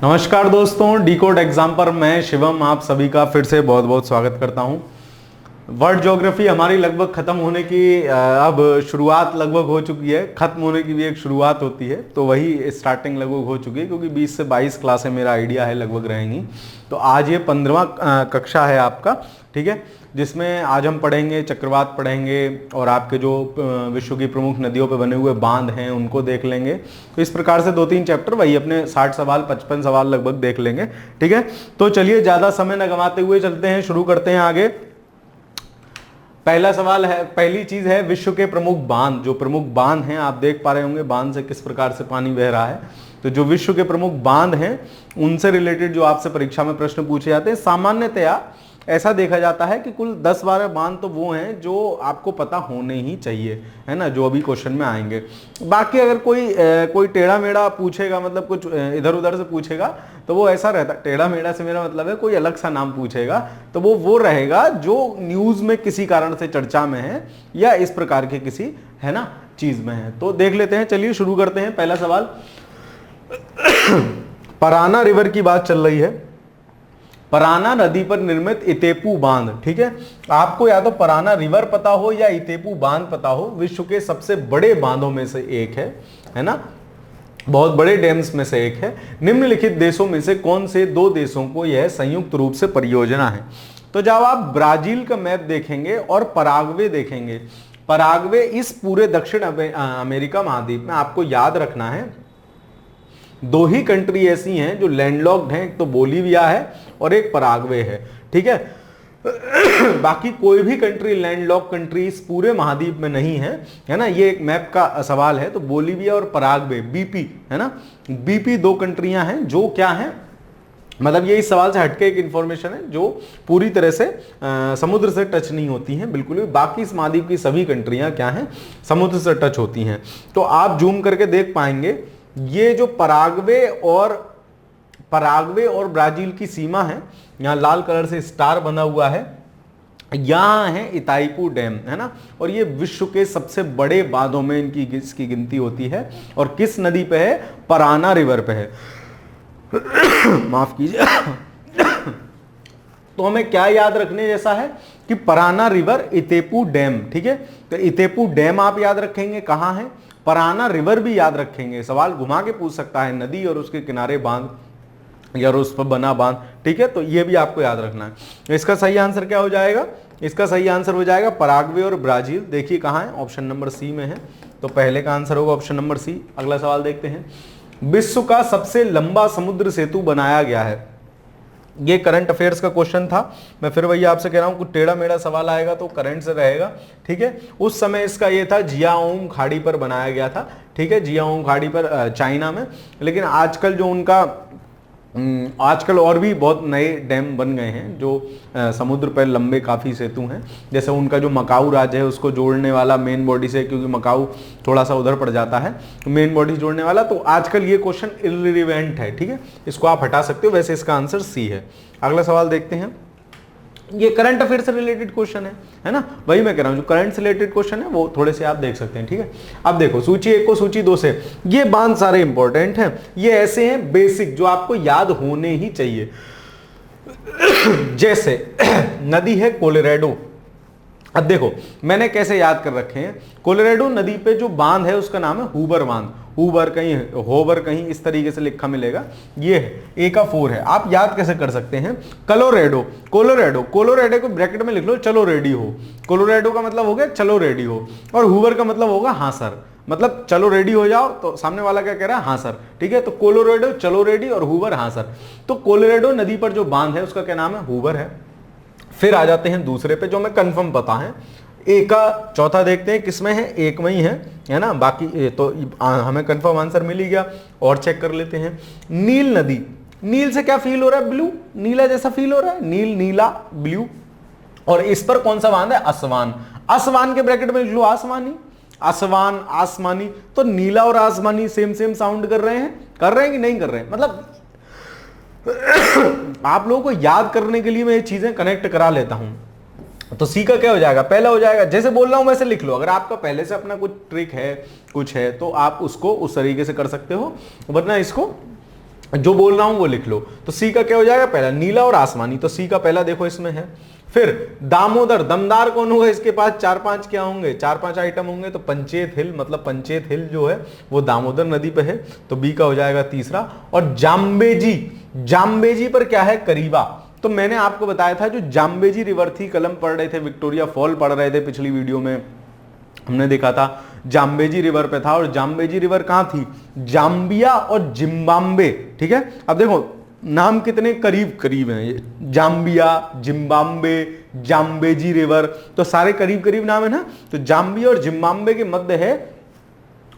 नमस्कार दोस्तों, D code exam पर मैं शिवम आप सभी का फिर से बहुत बहुत स्वागत करता हूं। वर्ल्ड ज्योग्राफी हमारी लगभग खत्म होने की अब शुरुआत लगभग हो चुकी है। खत्म होने की भी एक शुरुआत होती है, तो वही स्टार्टिंग लगभग हो चुकी है, क्योंकि 20 से 22 क्लासें मेरा आइडिया है लगभग रहेंगी। तो आज ये 15वां कक्षा है आपका, ठीक है, जिसमें आज हम पढ़ेंगे चक्रवात पढ़ेंगे और आपके जो विश्व की प्रमुख नदियों पे बने हुए बांध हैं उनको देख लेंगे। तो इस प्रकार से 2-3 चैप्टर वही अपने 60 सवाल 55 सवाल लगभग देख लेंगे, ठीक है। तो चलिए ज़्यादा समय न गंवाते हुए चलते हैं, शुरू करते हैं आगे। पहला सवाल है, पहली चीज है विश्व के प्रमुख बांध। जो प्रमुख बांध हैं आप देख पा रहे होंगे बांध से किस प्रकार से पानी बह रहा है। तो जो विश्व के प्रमुख बांध हैं उनसे रिलेटेड जो आपसे परीक्षा में प्रश्न पूछे जाते हैं, सामान्यतया ऐसा देखा जाता है कि कुल 10-12 बांध तो वो हैं जो आपको पता होने ही चाहिए, है ना, जो अभी क्वेश्चन में आएंगे। बाकी अगर कोई टेढ़ा मेढ़ा पूछेगा, मतलब कुछ इधर उधर से पूछेगा, तो वो ऐसा रहता, टेढ़ा मेढ़ा से मेरा मतलब है कोई अलग सा नाम पूछेगा तो वो रहेगा जो न्यूज में किसी कारण से चर्चा में है या इस प्रकार के किसी, है ना, चीज में है। तो देख लेते हैं, चलिए शुरू करते हैं। पहला सवाल, पराना रिवर की बात चल रही है। पराना नदी पर निर्मित इतेपू बांध, ठीक है। आपको या तो पराना रिवर पता हो या इतेपू बांध पता हो, विश्व के सबसे बड़े बांधों में से एक है ना, बहुत बड़े डैम्स में से एक है। निम्नलिखित देशों में से कौन से 2 देशों को यह संयुक्त रूप से परियोजना है? तो जब आप ब्राजील का मैप देखेंगे और पराग्वे देखेंगे, पराग्वे इस पूरे दक्षिण अमेरिका महाद्वीप में आपको याद रखना है 2 ही कंट्री ऐसी हैं जो लैंडलॉक्ड हैं, एक तो बोलीविया है और एक पराग्वे है, ठीक है। बाकी कोई भी कंट्री लैंडलॉक कंट्री इस पूरे महाद्वीप में नहीं है ना। ये एक मैप का सवाल है। तो बोलीविया और पराग्वे, बीपी, है ना, बीपी 2 कंट्रियां हैं जो क्या हैं, मतलब ये इस सवाल से हटके एक इंफॉर्मेशन है जो पूरी तरह से समुद्र से टच नहीं होती हैं बिल्कुल भी। बाकी इस महाद्वीप की सभी कंट्रियां क्या हैं, समुद्र से टच होती हैं। तो आप जूम करके देख पाएंगे ये जो पराग्वे और ब्राजील की सीमा है, यहां लाल कलर से स्टार बना हुआ है, यहां है इताइपू डैम, है ना। और ये विश्व के सबसे बड़े बांधों में इसकी गिनती होती है। और किस नदी पे है? पराना रिवर पे है। माफ कीजिए। तो हमें क्या याद रखने जैसा है कि पराना रिवर इतेपू डैम, ठीक है। तो इतेपू डैम आप याद रखेंगे कहां है, पराना रिवर भी याद रखेंगे। सवाल घुमा के पूछ सकता है, नदी और उसके किनारे बांध या उस पर बना बांध, ठीक है। तो ये भी आपको याद रखना है। इसका सही आंसर क्या हो जाएगा? इसका सही आंसर हो जाएगा पराग्वे और ब्राजील। देखिए कहाँ है, ऑप्शन नंबर सी में है। तो पहले का आंसर होगा ऑप्शन नंबर सी। अगला सवाल देखते हैं, विश्व का सबसे लंबा समुद्र सेतु बनाया गया है। ये करंट अफेयर्स का क्वेश्चन था। मैं फिर वही आपसे कह रहा हूं, कुछ टेढ़ा मेढ़ा सवाल आएगा तो करंट से रहेगा, ठीक है। उस समय इसका ये था जियाओंग खाड़ी पर बनाया गया था, ठीक है, जियाओंग खाड़ी पर चाइना में। लेकिन आजकल जो उनका आजकल और भी बहुत नए डैम बन गए हैं जो समुद्र पर लंबे काफ़ी सेतु हैं। जैसे उनका जो मकाऊ राज्य है उसको जोड़ने वाला मेन बॉडी से, क्योंकि मकाऊ थोड़ा सा उधर पड़ जाता है, मेन बॉडी जोड़ने वाला। तो आजकल ये क्वेश्चन इररिलेवेंट है, ठीक है, इसको आप हटा सकते हो। वैसे इसका आंसर सी है। अगला सवाल देखते हैं, ये करंट अफेयर से रिलेटेड क्वेश्चन है ना। वही मैं कह रहा हूं, जो करंट से रिलेटेड क्वेश्चन है वो थोड़े से आप देख सकते हैं, ठीक है। अब देखो सूची 1 को सूची 2 से, ये बांध सारे इंपॉर्टेंट हैं। ये ऐसे हैं बेसिक जो आपको याद होने ही चाहिए। जैसे नदी है कोलोराडो। अब देखो मैंने कैसे याद कर रखे हैं, कोलोराडो नदी पे जो बांध है उसका नाम है हूबर बांध। हूबर कहीं होवर कहीं इस तरीके से लिखा मिलेगा, ये है, ए का 4 है। आप याद कैसे कर सकते हैं, कोलोराडो को ब्रैकेट में लिख लो, चलो रेडी हो। कोलोराडो का मतलब हो गया चलो रेडी हो, और हूबर का मतलब होगा हाँ सर, मतलब चलो रेडी हो जाओ। तो सामने वाला क्या कह रहा है, हाँ सर, ठीक है। तो कोलोराडो चलो रेडी और हूबर हाँ सर। तो कोलोराडो नदी पर जो बांध है उसका क्या नाम है, हूबर है। फिर आ जाते हैं दूसरे पे जो हमें कंफर्म पता है। ए का चौथा देखते हैं किसमें है, एक में ही है ना। बाकी तो हमें कंफर्म आंसर मिल ही गया। और चेक कर लेते हैं, नील नदी। नील से क्या फील हो रहा है, ब्लू, नीला जैसा फील हो रहा है, नील नीला ब्लू। और इस पर कौन सा बांध है, असवान। असवान के ब्रैकेट में लिख लो आसमानी, असवान आसमानी। तो नीला और आसमानी सेम सेम साउंड कर रहे हैं कि नहीं कर रहे हैं, मतलब आप लोगों को याद करने के लिए मैं ये चीजें कनेक्ट करा लेता हूं। तो सी का क्या हो जाएगा, पहला हो जाएगा, जैसे बोल रहा हूं वैसे लिख लो। अगर आपका पहले से अपना कुछ ट्रिक है, कुछ है, तो आप उसको उस तरीके से कर सकते हो, वरना इसको जो बोल रहा हूं वो लिख लो। तो सी का क्या हो जाएगा पहला, नीला और आसमानी, तो सी का पहला देखो इसमें है। फिर दामोदर, दमदार कौन होगा, इसके पास 4-5 क्या होंगे, 4-5 आइटम होंगे, तो पंचेत हिल, मतलब पंचेत हिल जो है वो दामोदर नदी पे है, तो बी का हो जाएगा तीसरा। और जाम्बेजी, जाम्बेजी पर क्या है, करीबा। तो मैंने आपको बताया था जो जाम्बेजी रिवर थी, कल हम पढ़ रहे थे विक्टोरिया फॉल पढ़ रहे थे, पिछली वीडियो में हमने देखा था जाम्बेजी रिवर पे था। और जाम्बेजी रिवर कहां थी, जाम्बिया और जिम्बाब्वे, ठीक है। अब देखो नाम कितने करीब करीब हैं, ये जाम्बिया, जिम्बाब्वे, जाम्बेजी रिवर, तो सारे करीब करीब नाम है ना। तो जाम्बिया और जिम्बाब्वे के मध्य है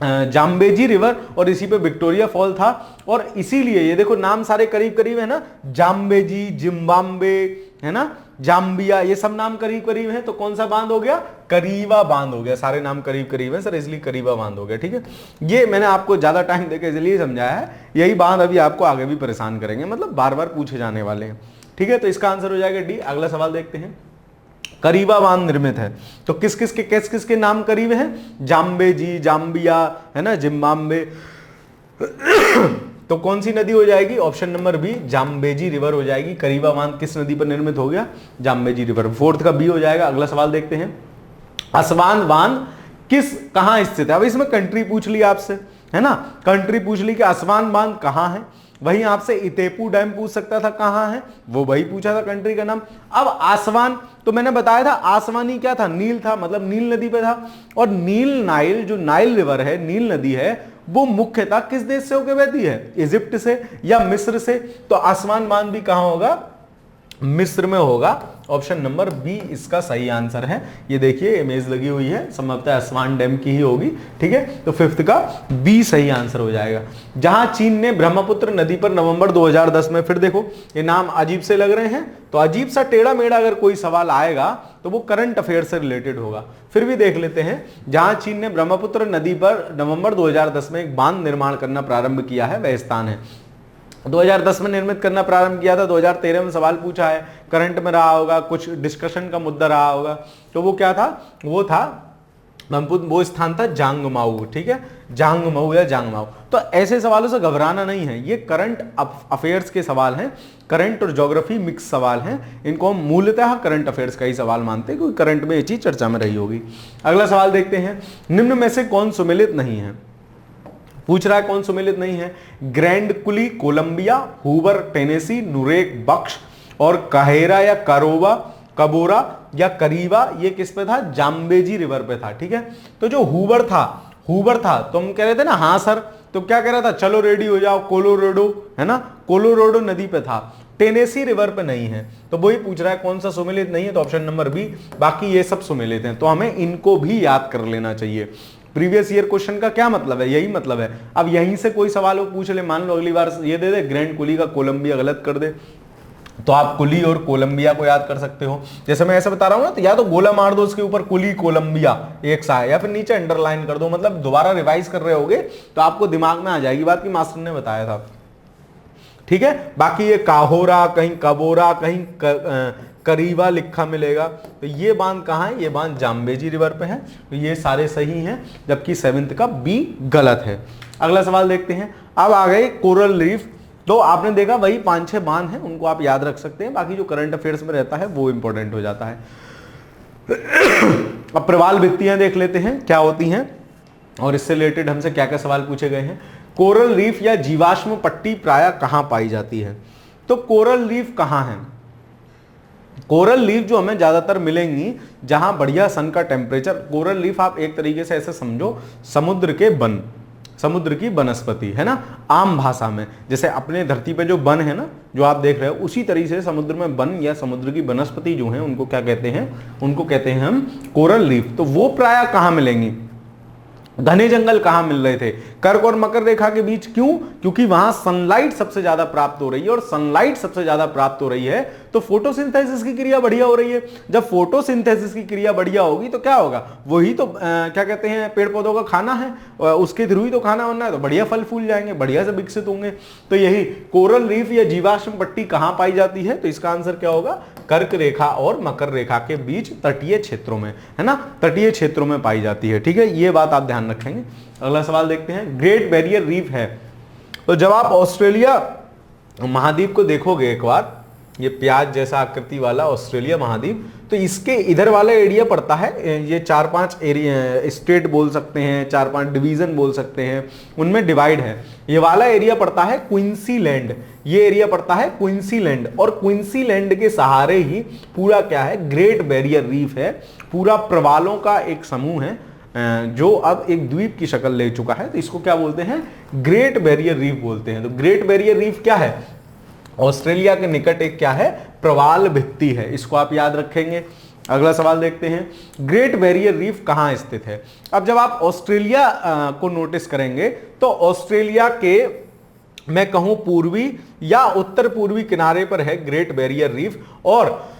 जाम्बेजी रिवर, और इसी पे विक्टोरिया फॉल था। और इसीलिए ये देखो नाम सारे करीब करीब है ना, जाम्बेजी, जिम्बाब्वे, है ना, जाम्बिया, ये सब नाम करीब करीब हैं, तो कौन सा बांध हो गया, करीबा बांध हो गया। सारे नाम करीब करीब हैं सर, इसलिए करीबा बांध हो गया, ठीक है। ये मैंने आपको ज्यादा टाइम देकर इसलिए समझाया है, यही बांध अभी आपको आगे भी परेशान करेंगे, मतलब बार बार पूछे जाने वाले हैं, ठीक है। तो इसका आंसर हो जाएगा डी। अगला सवाल देखते हैं, करीबा बांध निर्मित है तो किस किस के नाम करीब हैं, जाम्बेजी, जाम्बिया, है ना, जिम्बाब्वे, तो कौन सी नदी हो जाएगी, option number B, Zambezi river हो जाएगी। करीबा बांध किस नदी पर निर्मित हो गया, जाम्बेजी रिवर, फोर्थ का बी हो जाएगा। अगला सवाल देखते हैं, असवान बांध कहां स्थित है। अब इसमें कंट्री पूछ ली आपसे, है ना, कंट्री पूछ ली कि असवान बांध कहां है। वहीं आपसे इतेपू डैम पूछ सकता था कहां है, वो वही पूछा था कंट्री का नाम। अब आसवान, तो मैंने बताया था आसवानी क्या था, नील था, मतलब नील नदी पे था। और नील नाइल, जो नाइल रिवर है, नील नदी है, वो मुख्यतः किस देश से होकर बहती है, इजिप्ट से या मिस्र से। तो आसवान बांध भी कहां होगा, मिस्र में होगा। ऑप्शन नंबर बी इसका सही आंसर है। ये देखिए इमेज लगी हुई है, संभवतः असवान डैम की ही होगी, ठीक है। तो फिफ्थ का बी सही आंसर हो जाएगा। जहां चीन ने ब्रह्मपुत्र नदी पर नवंबर 2010 में, फिर देखो ये नाम अजीब से लग रहे हैं, तो अजीब सा टेढ़ा मेढ़ा अगर कोई सवाल आएगा तो वो करंट अफेयर से रिलेटेड होगा। फिर भी देख लेते हैं, जहां चीन ने ब्रह्मपुत्र नदी पर नवंबर 2010 में एक बांध निर्माण करना प्रारंभ किया है, वह स्थान है। 2010 में निर्मित करना प्रारंभ किया था, 2013 में सवाल पूछा है, करंट में रहा होगा, कुछ डिस्कशन का मुद्दा रहा होगा, तो वो क्या था, वो था वो स्थान था जांगमाऊ, ठीक है, जांगमाऊ या जांगमाऊ। तो ऐसे सवालों से घबराना नहीं है, ये करंट अफेयर्स के सवाल हैं, करंट और ज्योग्राफी मिक्स सवाल हैं, इनको हम मूलतः करंट अफेयर्स का ही सवाल मानते हैं, क्योंकि करंट में ये चीज चर्चा में रही होगी। अगला सवाल देखते हैं, निम्न में से कौन सुमेलित नहीं है, पूछ रहा है कौन सुमेलित नहीं है, ग्रैंड कुली कोलंबिया, हुबर टेनेसी, नुरेक बख्श, और कहेरा या कबोरा या करीबा, ये किस पे था, जाम्बेजी रिवर पे था, ठीक है। तो जो हुबर था तो हम कह रहे थे ना हाँ सर, तो क्या कह रहा था, चलो रेडी हो जाओ, कोलोराडो, है ना, कोलोराडो नदी पे था, टेनेसी रिवर पे नहीं है। तो वही पूछ रहा है कौन सा सुमेलित नहीं है, तो ऑप्शन नंबर बी। बाकी ये सब सुमेलित हैं, तो हमें इनको भी याद कर लेना चाहिए। प्रीवियस ईयर क्वेश्चन का क्या मतलब है, यही मतलब है। अब यहीं से कोई सवाल वो पूछ ले, मान लो अगली बार ये दे दे ग्रैंड कुली का कोलंबिया गलत कर दे, तो आप कुली और कोलंबिया को याद कर सकते हो। जैसे मैं ऐसे बता रहा हूं ना, तो या तो गोला मार दो उसके ऊपर कुली कोलंबिया एक सा है, या फिर नीचे अंडरलाइन कर दो, मतलब दोबारा रिवाइज कर रहे होगे तो आपको दिमाग में आ जाएगी बात की मास्टर ने बताया था, ठीक है। बाकी ये काहोरा, कहीं कबोरा, कहीं करीबा लिखा मिलेगा, तो ये बांध कहां है, ये बांध जाम्बेजी रिवर पे है, तो ये सारे सही हैं, जबकि सेवेंथ का बी गलत है। अगला सवाल देखते हैं, अब आ गए कोरल रीफ। तो आपने देखा वही 5-6 बांध हैं, उनको आप याद रख सकते हैं, बाकी जो करंट अफेयर्स में रहता है वो इंपॉर्टेंट हो जाता है। अब प्रवाल भित्तियां देख लेते हैं क्या होती हैं, और इससे रिलेटेड हमसे क्या क्या सवाल पूछे गए हैं। कोरल रीफ या जीवाश्म पट्टी प्रायः कहां पाई जाती है, तो कोरल रीफ कहां है, कोरल रीफ जो हमें ज्यादातर मिलेंगी जहां बढ़िया सन का टेम्परेचर। कोरल रीफ आप एक तरीके से ऐसे समझो, समुद्र के वन, समुद्र की वनस्पति, है ना, आम भाषा में। जैसे अपने धरती पे जो वन है ना, जो आप देख रहे हो, उसी तरीके से समुद्र में वन या समुद्र की वनस्पति जो है, उनको क्या कहते हैं, उनको कहते हैं हम कोरल रीफ। तो वो प्रायः कहां मिलेंगी, घने जंगल कहां मिल रहे थे, कर्क और मकर रेखा के बीच। क्यों, क्योंकि वहां सनलाइट सबसे ज्यादा प्राप्त हो रही है, और सनलाइट सबसे ज्यादा प्राप्त हो रही है तो फोटोसिंथेसिस की क्रिया बढ़िया हो रही है। जब फोटोसिंथेसिस की क्रिया बढ़िया होगी तो क्या होगा, वही तो क्या कहते हैं, पेड़ पौधों का खाना है, उसके थ्रू ही तो खाना बनना है, तो बढ़िया फल फूल जाएंगे, बढ़िया से विकसित होंगे। तो यही कोरल रीफ या जीवाश्म पट्टी कहां पाई जाती है, तो इसका आंसर क्या होगा, कर्क रेखा और मकर रेखा के बीच तटीय क्षेत्रों में, है ना, तटीय क्षेत्रों में पाई जाती है, ठीक है, ये बात आप ध्यान रखेंगे। अगला सवाल देखते हैं, ग्रेट बैरियर रीफ है, तो जब आप ऑस्ट्रेलिया महाद्वीप को देखोगे एक बार, ये प्याज जैसा आकृति वाला ऑस्ट्रेलिया महाद्वीप, तो इसके इधर वाला एरिया पड़ता है, ये 4-5 एरिया स्टेट बोल सकते हैं, 4-5 डिवीजन बोल सकते हैं, उनमें डिवाइड है। ये वाला एरिया पड़ता है क्वींसीलैंड, ये एरिया पड़ता है क्वींसीलैंड, और क्वींसीलैंड के सहारे ही पूरा क्या है, ग्रेट बैरियर रीफ है, पूरा प्रवालों का एक समूह है जो अब एक द्वीप की शक्ल ले चुका है। तो इसको क्या बोलते हैं, ग्रेट बैरियर रीफ बोलते हैं। तो ग्रेट बैरियर रीफ क्या है, ऑस्ट्रेलिया के निकट एक क्या है, प्रवाल भित्ति है, इसको आप याद रखेंगे। अगला सवाल देखते हैं, ग्रेट बैरियर रीफ कहां स्थित है। अब जब आप ऑस्ट्रेलिया को नोटिस करेंगे तो ऑस्ट्रेलिया के मैं कहूं पूर्वी या उत्तर पूर्वी किनारे पर है ग्रेट बैरियर रीफ, और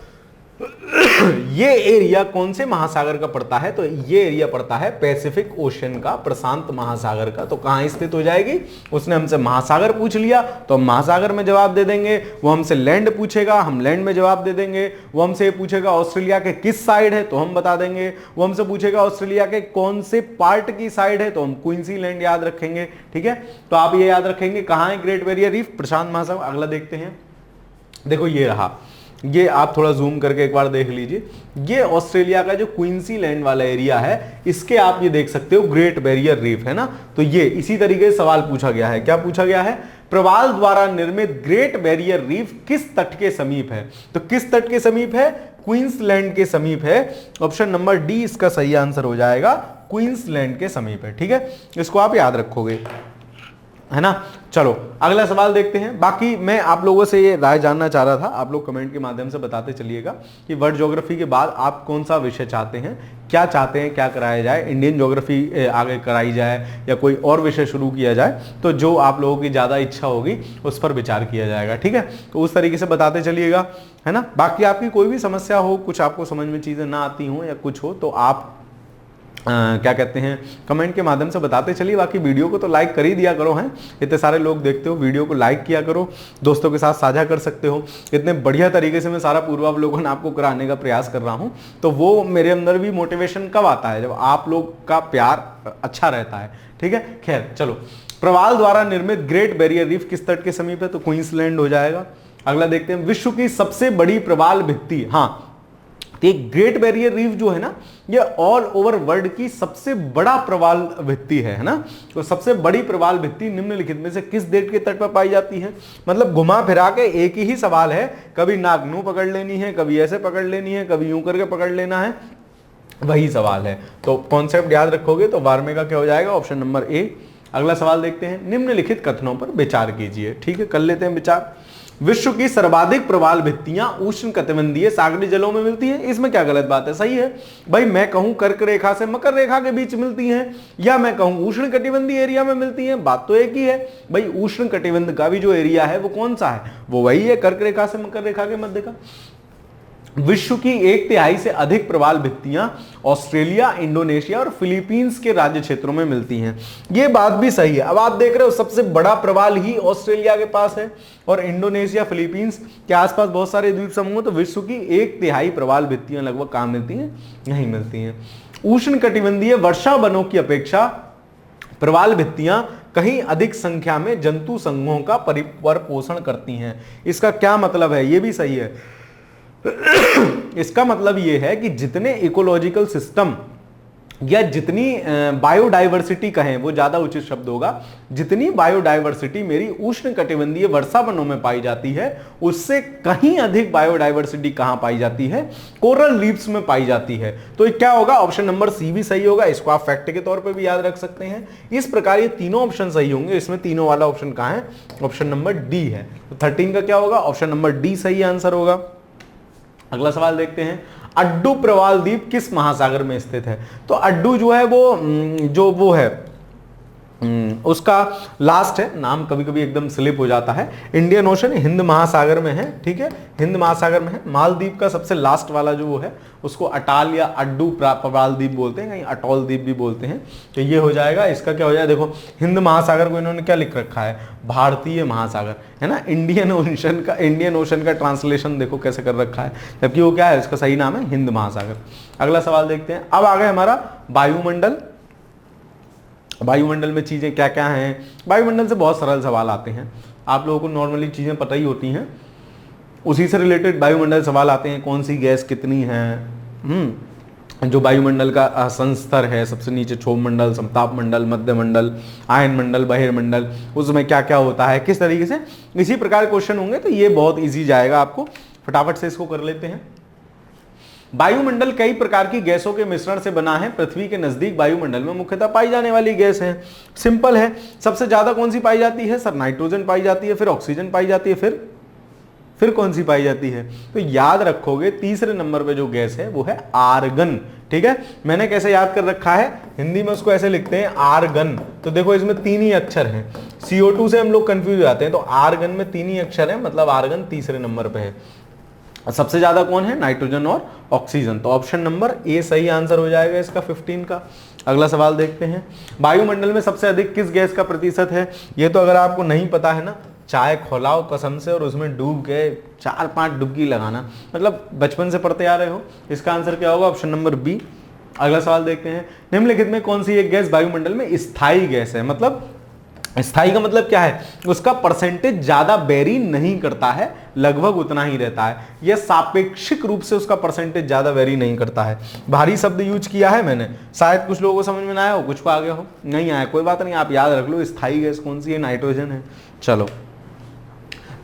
ये एरिया कौन से महासागर का पड़ता है, तो ये एरिया पड़ता है पैसिफिक ओशन का, प्रशांत महासागर का। तो कहां स्थित हो जाएगी, उसने हमसे महासागर पूछ लिया तो हम महासागर में जवाब दे देंगे, वो हमसे लैंड पूछेगा हम लैंड में जवाब दे देंगे, वो हमसे पूछेगा ऑस्ट्रेलिया के किस साइड है तो हम बता देंगे, वो हमसे पूछेगा ऑस्ट्रेलिया के कौन से पार्ट की साइड है तो हम क्वींसीलैंड याद रखेंगे। ठीक है, तो आप ये याद रखेंगे कहां है ग्रेट बैरियर रीफ, प्रशांत महासागर। अगला देखते हैं, देखो ये रहा, ये आप थोड़ा जूम करके एक बार देख लीजिए, ये ऑस्ट्रेलिया का जो क्वींसीलैंड वाला एरिया है, इसके आप ये देख सकते हो ग्रेट बैरियर रीफ है ना। तो ये इसी तरीके से सवाल पूछा गया है, क्या पूछा गया है, प्रवाल द्वारा निर्मित ग्रेट बैरियर रीफ किस तट के समीप है। तो किस तट के समीप है, क्वींसलैंड के समीप है। ऑप्शन नंबर डी इसका सही आंसर हो जाएगा, क्वींसलैंड के समीप है। ठीक है, इसको आप याद रखोगे, है ना। चलो अगला सवाल देखते हैं। बाकी मैं आप लोगों से ये राय जानना चाह रहा था, आप लोग कमेंट के माध्यम से बताते चलिएगा कि वर्ल्ड ज्योग्राफी के बाद आप कौन सा विषय चाहते हैं, क्या चाहते हैं, क्या कराया जाए, इंडियन ज्योग्राफी आगे कराई जाए या कोई और विषय शुरू किया जाए। तो जो आप लोगों की ज़्यादा इच्छा होगी उस पर विचार किया जाएगा। ठीक है, तो उस तरीके से बताते चलिएगा, है ना। बाकी आपकी कोई भी समस्या हो, कुछ आपको समझ में चीज़ें ना आती हो या कुछ हो, तो आप क्या कहते हैं कमेंट के माध्यम से बताते चलिए। बाकी वीडियो को तो लाइक कर ही दिया करो, हैं इतने सारे लोग देखते हो, वीडियो को लाइक किया करो, दोस्तों के साथ साझा कर सकते हो। इतने बढ़िया तरीके से मैं सारा पूर्वावलोकन आपको कराने का प्रयास कर रहा हूं, तो वो मेरे अंदर भी मोटिवेशन कब आता है, जब आप लोग का प्यार अच्छा रहता है। ठीक है, खैर चलो, प्रवाल द्वारा निर्मित ग्रेट बैरियर रीफ किस तट के समीप है, तो क्वींसलैंड हो जाएगा। अगला देखते हैं, विश्व की सबसे बड़ी प्रवाल भित्ति। हाँ, ग्रेट बैरियर रीफ जो है ना, ये ऑल ओवर वर्ल्ड की सबसे बड़ा प्रवाल भित्ति है ना। तो सबसे बड़ी प्रवाल भित्ति निम्नलिखित में से किस देश के तट पर पाई जाती है। मतलब घुमा फिरा के एक ही सवाल है, कभी नाक नू पकड़ लेनी है, कभी ऐसे पकड़ लेनी है, कभी यूं करके पकड़ लेना है, वही सवाल है। तो कॉन्सेप्ट याद रखोगे तो वार्मे का क्या हो जाएगा, ऑप्शन नंबर ए। अगला सवाल देखते हैं, निम्नलिखित कथनों पर विचार कीजिए। ठीक है, कर लेते हैं विचार। विश्व की सर्वाधिक प्रवाल भित्तियां उष्ण कटिबंधीय सागरी जलों में मिलती हैं। इसमें क्या गलत बात है, सही है भाई। मैं कहूं कर्क रेखा से मकर रेखा के बीच मिलती हैं, या मैं कहूं उष्ण कटिबंधीय एरिया में मिलती हैं, बात तो एक ही है भाई। उष्ण कटिबंध का भी जो एरिया है वो कौन सा है, वो वही है कर्क रेखा से मकर रेखा के मध्य का। विश्व की 1/3 से अधिक प्रवाल भित्तियां ऑस्ट्रेलिया, इंडोनेशिया और फिलीपींस के राज्य क्षेत्रों में मिलती हैं। ये बात भी सही है। अब आप देख रहे हो सबसे बड़ा प्रवाल ही ऑस्ट्रेलिया के पास है और इंडोनेशिया, फिलीपींस के आसपास बहुत सारे द्वीप समूह। तो विश्व की 1/3 प्रवाल भित्तियां लगभग कहां मिलती हैं, नहीं मिलती हैं। उष्ण कटिबंधीय वर्षा वनों की अपेक्षा प्रवाल भित्तियां कहीं अधिक संख्या में जंतु संघों का परिपोषण करती हैं। इसका क्या मतलब है, ये भी सही है। इसका मतलब यह है कि जितने इकोलॉजिकल सिस्टम या जितनी बायोडाइवर्सिटी कहें, वो ज्यादा उचित शब्द होगा, जितनी बायोडाइवर्सिटी मेरी उष्ण कटिबंधीय वर्षा वनों में पाई जाती है, उससे कहीं अधिक बायोडाइवर्सिटी कहां पाई जाती है, कोरल रीफ्स में पाई जाती है। तो क्या होगा, ऑप्शन नंबर सी भी सही होगा। इसको आप फैक्ट के तौर पे भी याद रख सकते हैं। इस प्रकार ये तीनों ऑप्शन सही होंगे। इसमें तीनों वाला ऑप्शन कहां है, ऑप्शन नंबर डी है। तो 13 का क्या होगा, ऑप्शन नंबर डी सही आंसर होगा। अगला सवाल देखते हैं, अड्डू प्रवाल द्वीप किस महासागर में स्थित है। तो अड्डू जो है वो है उसका लास्ट है नाम, कभी कभी एकदम स्लिप हो जाता है। इंडियन ओशन हिंद महासागर में है। ठीक है, हिंद महासागर में है। मालदीव का सबसे लास्ट वाला जो वो है उसको अटाल या अड्डू प्रवाल द्वीप बोलते हैं, कहीं अटोल द्वीप भी बोलते हैं। तो ये हो जाएगा, इसका क्या हो जाएगा, देखो हिंद महासागर को इन्होंने क्या लिख रखा है, भारतीय महासागर, है ना। इंडियन ओशन का ट्रांसलेशन देखो कैसे कर रखा है, जबकि वो क्या है, इसका सही नाम है हिंद महासागर। अगला सवाल देखते हैं। अब आ गए हमारा वायुमंडल। वायुमंडल में चीजें क्या क्या हैं, वायुमंडल से बहुत सरल सवाल आते हैं। आप लोगों को नॉर्मली चीजें पता ही होती हैं, उसी से रिलेटेड वायुमंडल सवाल आते हैं, कौन सी गैस कितनी है, जो वायुमंडल का संस्तर है, सबसे नीचे क्षोभ मंडल, समताप मंडल, मध्य मंडल, आयन मंडल, बहिर्मंडल, उसमें क्या क्या होता है, किस तरीके से, इसी प्रकार क्वेश्चन होंगे। तो ये बहुत इजी जाएगा आपको, फटाफट से इसको कर लेते हैं। वायुमंडल कई प्रकार की गैसों के मिश्रण से बना है। पृथ्वी के नजदीक वायुमंडल में मुख्यतः पाई जाने वाली गैस है, सिंपल है। सबसे ज्यादा कौन सी पाई जाती है सर? नाइट्रोजन पाई जाती है, फिर ऑक्सीजन पाई जाती है, फिर कौन सी पाई जाती है? तो याद रखोगे तीसरे नंबर पे जो गैस है वो है आर्गन। ठीक है, मैंने कैसे याद कर रखा है, हिंदी में उसको ऐसे लिखते हैं आर्गन। तो देखो इसमें 3 ही अक्षर हैं, CO2 से हम लोग कंफ्यूज हो जाते हैं, तो आर्गन में 3 ही अक्षर है, मतलब आर्गन तीसरे नंबर पे है। सबसे ज्यादा कौन है? नाइट्रोजन और ऑक्सीजन। तो ऑप्शन नंबर ए सही आंसर हो जाएगा इसका 15 का। अगला सवाल देखते हैं, वायुमंडल में सबसे अधिक किस गैस का प्रतिशत है? ये तो अगर आपको नहीं पता है ना, चाय खोलाओ कसम से और उसमें डूब के 4-5 डुबकी लगाना, मतलब बचपन से पढ़ते आ रहे हो। इसका आंसर क्या होगा? Option number B. अगला सवाल देखते हैं, निम्नलिखित में कौन सी एक गैस वायुमंडल में स्थायी गैस है? मतलब स्थायी का मतलब क्या है? उसका परसेंटेज ज्यादा वेरी नहीं करता है, लगभग उतना ही रहता है। यह सापेक्षिक रूप से उसका परसेंटेज ज्यादा वेरी नहीं करता है। भारी शब्द यूज किया है मैंने, शायद कुछ लोगों को समझ में ना आया हो, कुछ को आ गया हो, नहीं आया कोई बात नहीं, आप याद रख लो स्थायी गैस कौन सी है? नाइट्रोजन है। चलो,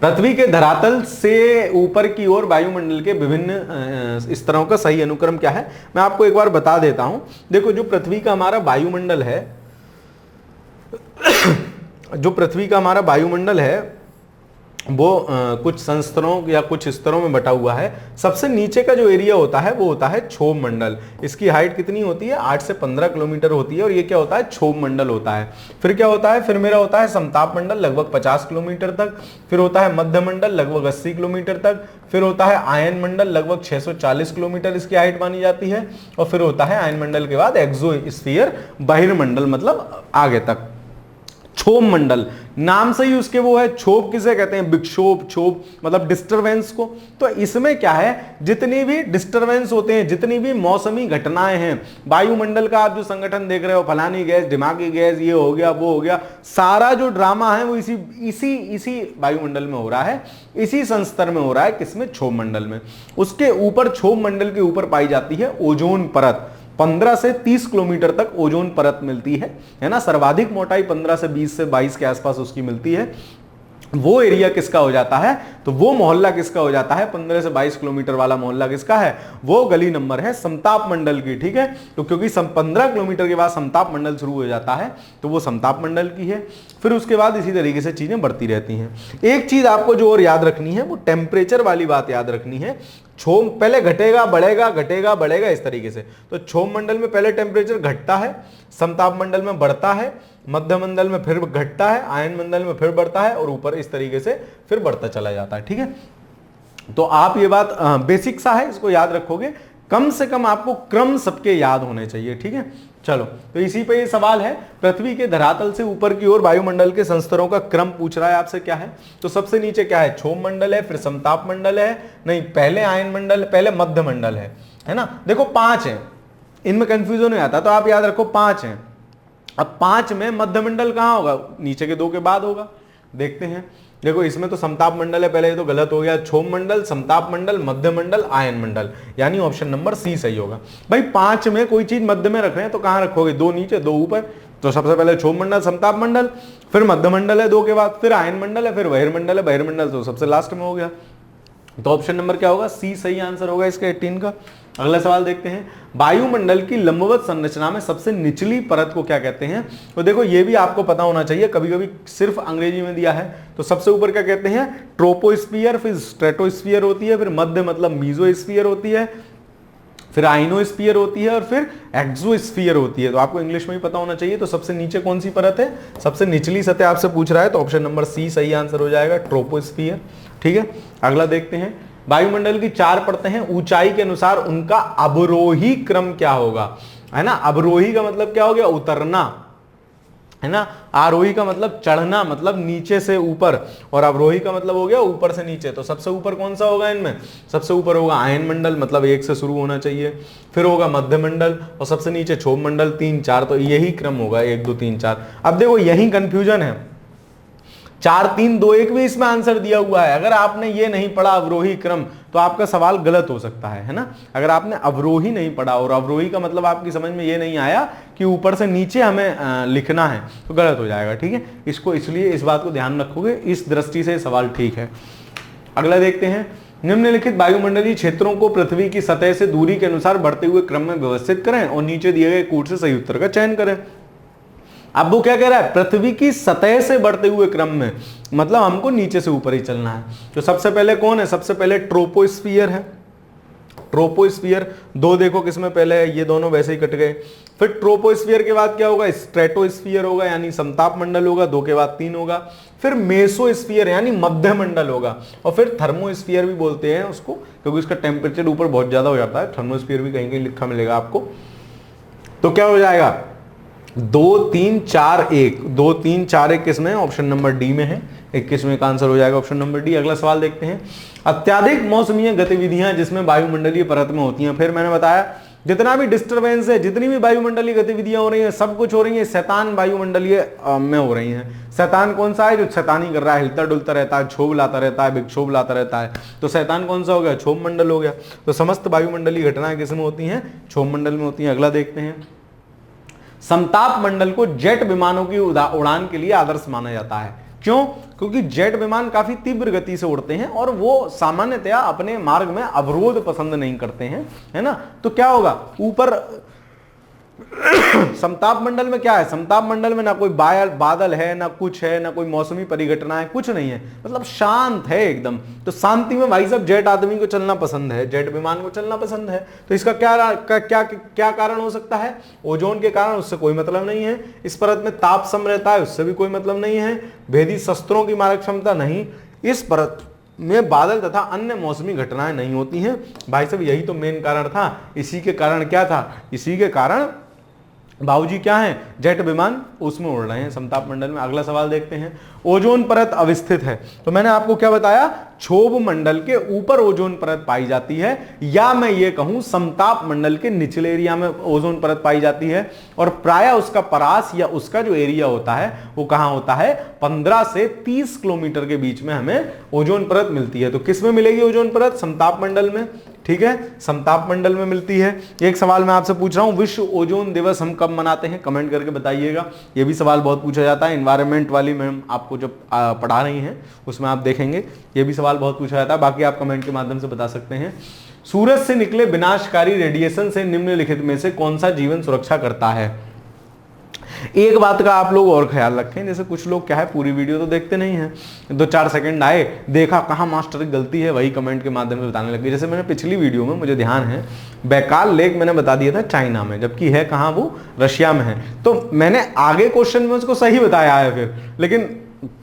पृथ्वी के धरातल से ऊपर की ओर वायुमंडल के विभिन्न स्तरों का सही अनुक्रम क्या है? मैं आपको एक बार बता देता हूं। देखो, जो पृथ्वी का हमारा वायुमंडल है जो पृथ्वी का हमारा वायुमंडल है वो कुछ संस्तरों या कुछ स्तरों में बटा हुआ है। सबसे नीचे का जो एरिया होता है वो होता है क्षोभ मंडल। इसकी हाइट कितनी होती है? 8 से 15 किलोमीटर होती है, और ये क्या होता है? क्षोभ मंडल होता है। फिर क्या होता है? फिर मेरा होता है समताप मंडल लगभग 50 किलोमीटर तक। फिर होता है मध्य मंडल लगभग 80 किलोमीटर तक। फिर होता है आयन मंडल लगभग 640 किलोमीटर इसकी हाइट मानी जाती है। और फिर होता है आयन मंडल के बाद एक्सोस्फीयर, बहिर्मंडल, मतलब आगे तक। क्षोभ मंडल नाम से ही उसके वो है। क्षोभ किसे कहते हैं? विक्षोभ, क्षोभ मतलब डिस्टरबेंस को। तो इसमें क्या है, जितनी भी डिस्टरबेंस होते हैं, जितनी भी मौसमी घटनाएं हैं, वायुमंडल का आप जो संगठन देख रहे हो, फलानी गैस, दिमागी गैस, ये हो गया वो हो गया, सारा जो ड्रामा है वो इसी वायुमंडल में हो रहा है, इसी संस्तर में हो रहा है। किसमें? क्षोभ मंडल में। उसके ऊपर, क्षोभ मंडल के ऊपर पाई जाती है ओजोन परत। 15 से 30 किलोमीटर तक ओजोन परत मिलती है ना। सर्वाधिक मोटाई 15 से 20 से 22 के आसपास उसकी मिलती है। वो एरिया किसका हो जाता है? तो वो मोहल्ला किसका हो जाता है? 15 से 22 किलोमीटर वाला मोहल्ला किसका है? वो गली नंबर है समताप मंडल की। ठीक है, तो क्योंकि 15 किलोमीटर के बाद समताप मंडल शुरू हो जाता है, तो वो समताप मंडल की है। फिर उसके बाद इसी तरीके से चीजें बढ़ती रहती हैं। एक चीज आपको जो और याद रखनी है, वो टेम्परेचर वाली बात याद रखनी है। क्षोभ पहले घटेगा बढ़ेगा, घटेगा बढ़ेगा, इस तरीके से। तो क्षोभ मंडल में पहले टेम्परेचर घटता है, समताप मंडल में बढ़ता है, मध्य मंडल में फिर घटता है, आयन मंडल में फिर बढ़ता है, और ऊपर इस तरीके से फिर बढ़ता चला जाता है। ठीक है, तो आप ये बात बेसिक सा है, इसको याद रखोगे। कम से कम आपको क्रम सबके याद होने चाहिए। ठीक है, चलो, तो इसी पे ये सवाल है, पृथ्वी के धरातल से ऊपर की ओर वायुमंडल के संस्तरों का क्रम पूछ रहा है आपसे। क्या है? तो सबसे नीचे क्या है? क्षोभ मंडल है, फिर समताप मंडल है, नहीं पहले आयन मंडल, पहले मध्य मंडल है ना। देखो 5 है, इनमें कंफ्यूजन नहीं आता, तो आप याद रखो 5 है। अब 5 में मध्य मंडल कहां होगा? नीचे के 2 के बाद होगा। देखते हैं, देखो इसमें तो समताप मंडल है पहले, ये तो गलत हो गया। क्षोभ मंडल, समताप मंडल, मध्य मंडल, आयन मंडल, यानी ऑप्शन नंबर सी सही होगा। भाई 5 में कोई चीज मध्य में रख रहे हैं तो कहां रखोगे? 2 नीचे 2 ऊपर। तो सबसे पहले क्षोभ मंडल, समताप मंडल, फिर मध्य मंडल है 2 के बाद, फिर आयन मंडल है, फिर बहिर्मंडल है। बहिर्मंडल तो सबसे लास्ट में हो गया। तो ऑप्शन नंबर क्या होगा? सी सही आंसर होगा इसका 18 का। अगला सवाल देखते हैं, वायुमंडल की लंबवत संरचना में सबसे निचली परत को क्या कहते हैं? तो देखो ये भी आपको पता होना चाहिए, कभी कभी सिर्फ अंग्रेजी में दिया है। तो सबसे ऊपर क्या कहते हैं? ट्रोपोस्फीयर, फिर स्ट्रेटोस्फीयर होती है, फिर मध्य मतलब मीजोस्फीयर होती है, फिर आइनोस्फीयर होती है, और फिर एक्सोस्फीयर होती है। तो आपको इंग्लिश में भी पता होना चाहिए। तो सबसे नीचे कौन सी परत है? सबसे निचली सतह आपसे पूछ रहा है, तो ऑप्शन नंबर सी सही आंसर हो जाएगा, ट्रोपोस्फीयर। ठीक है, अगला देखते हैं, वायुमंडल की 4 परतें हैं, ऊंचाई के अनुसार उनका अवरोही क्रम क्या होगा? है ना, अवरोही का मतलब क्या हो गया? उतरना, है ना। आरोही का मतलब चढ़ना, मतलब नीचे से ऊपर, और अवरोही का मतलब हो गया ऊपर से नीचे। तो सबसे ऊपर कौन सा होगा इनमें? सबसे ऊपर होगा आयन मंडल, मतलब 1 से शुरू होना चाहिए, फिर होगा मध्य मंडल, और सबसे नीचे क्षोभ मंडल 3 4। तो यही क्रम होगा 1 2 3 4। अब देखो यही कंफ्यूजन है, 4 3 2 1 भी इसमें आंसर दिया हुआ है। अगर आपने ये नहीं पढ़ा अवरोही क्रम तो आपका सवाल गलत हो सकता है ना। अगर आपने अवरोही नहीं पढ़ा और अवरोही का मतलब आपकी समझ में ये नहीं आया कि ऊपर से नीचे हमें लिखना है तो गलत हो जाएगा, ठीक है। इसको इसलिए इस बात को ध्यान रखोगे, इस दृष्टि से सवाल ठीक है। अगला देखते हैं, निम्नलिखित वायुमंडलीय क्षेत्रों को पृथ्वी की सतह से दूरी के अनुसार बढ़ते हुए क्रम में व्यवस्थित करें और नीचे दिए गए कूट से सही उत्तर का चयन करें। अब वो क्या कह रहा है, पृथ्वी की सतह से बढ़ते हुए क्रम में, मतलब हमको नीचे से ऊपर ही चलना है। तो सबसे पहले कौन है, सबसे पहले ट्रोपोस्फियर है। ट्रोपोस्फियर 2 देखो किसमें पहले है, ये दोनों वैसे ही कट गए। फिर ट्रोपोस्फियर के बाद क्या होगा, स्ट्रेटोस्फियर होगा यानी समताप मंडल होगा, 2 के बाद 3 होगा। फिर मेसोस्फियर यानी मध्य मंडल होगा, और फिर थर्मोस्फियर भी बोलते हैं उसको क्योंकि इसका टेम्परेचर ऊपर बहुत ज्यादा हो जाता है। थर्मोस्फियर भी कहीं कहीं लिखा मिलेगा आपको। तो क्या हो जाएगा, 2 3 4 1, 2 3 4 1 किसमें है, ऑप्शन नंबर डी में है। 21 में का आंसर हो जाएगा ऑप्शन नंबर डी। अगला सवाल देखते हैं, अत्याधिक मौसमीय गतिविधियां जिसमें वायुमंडलीय परत में होती हैं। फिर मैंने बताया जितना भी डिस्टरबेंस है, जितनी भी वायुमंडलीय गतिविधियां हो रही हैं, सब कुछ हो रही है शैतान वायुमंडलीय में हो रही हैं। शैतान कौन सा है, जो शैतानी कर रहा है, हिलता डुलता रहता है, क्षोभ लाता रहता है, विक्षोभ लाता रहता है। तो शैतान कौन सा हो गया, क्षोभ मंडल हो गया। तो समस्त वायुमंडलीय घटनाएं किसमें होती हैं, क्षोभ मंडल में होती हैं। अगला देखते हैं, समताप मंडल को जेट विमानों की उड़ान के लिए आदर्श माना जाता है। क्यों, क्योंकि जेट विमान काफी तीव्र गति से उड़ते हैं और वो सामान्यतया अपने मार्ग में अवरोध पसंद नहीं करते हैं, है ना। तो क्या होगा, ऊपर समताप मंडल में क्या है, समताप मंडल में ना कोई बादल है, ना कुछ है, ना कोई मौसमी परिघटना है, कुछ नहीं है, मतलब शांत है एकदम। तो शांति में भाई साहब जेट आदमी को चलना पसंद है, जेट विमान को चलना पसंद है। तो इसका क्या कारण हो सकता है, ओजोन के कारण, उससे कोई मतलब नहीं है। इस परत में ताप सम रहता है, उससे भी कोई मतलब नहीं है। भेदी शस्त्रों की मारक क्षमता नहीं, इस परत में बादल तथा अन्य मौसमी घटनाएं नहीं होती हैं। भाई साहब यही तो मेन कारण था। इसी के कारण क्या था, इसी के कारण बाबूजी क्या है, जेट विमान उसमें उड़ रहे हैं समताप मंडल में। अगला सवाल देखते हैं, ओजोन परत अवस्थित है। तो मैंने आपको क्या बताया, क्षोभ मंडल के ऊपर ओजोन परत पाई जाती है, या मैं ये कहूं समताप मंडल के निचले एरिया में ओजोन परत पाई जाती है। और प्रायः उसका परास या उसका जो एरिया होता है वो कहां होता है, 15 से 30 किलोमीटर के बीच में हमें ओजोन परत मिलती है। तो किस में मिलेगी ओजोन परत, समताप मंडल में, ठीक है, समताप मंडल में मिलती है। एक सवाल मैं आपसे पूछ रहा हूं, विश्व ओजोन दिवस हम कब मनाते हैं, कमेंट करके बताइएगा। ये भी सवाल बहुत पूछा जाता है, एनवायरनमेंट वाली मैम आपको जब पढ़ा रही हैं उसमें आप देखेंगे, ये भी सवाल बहुत पूछा जाता है। बाकी आप कमेंट के माध्यम से बता सकते हैं। सूरज से निकले विनाशकारी रेडिएशन से निम्नलिखित में से कौन सा जीवन सुरक्षा करता है। एक बात का आप लोग और ख्याल रखें, जैसे कुछ लोग क्या है पूरी वीडियो तो देखते नहीं हैं, 2-4 सेकंड आए, देखा कहाँ मास्टर की गलती है, वही कमेंट के माध्यम से बताने लगे। जैसे मैंने पिछली वीडियो में, मुझे ध्यान है, बैकाल लेक मैंने बता दिया था चाइना में, जबकि है कहाँ, वो रशिया में है। तो मैंने आगे क्वेश्चन में उसको सही बताया है लेकिन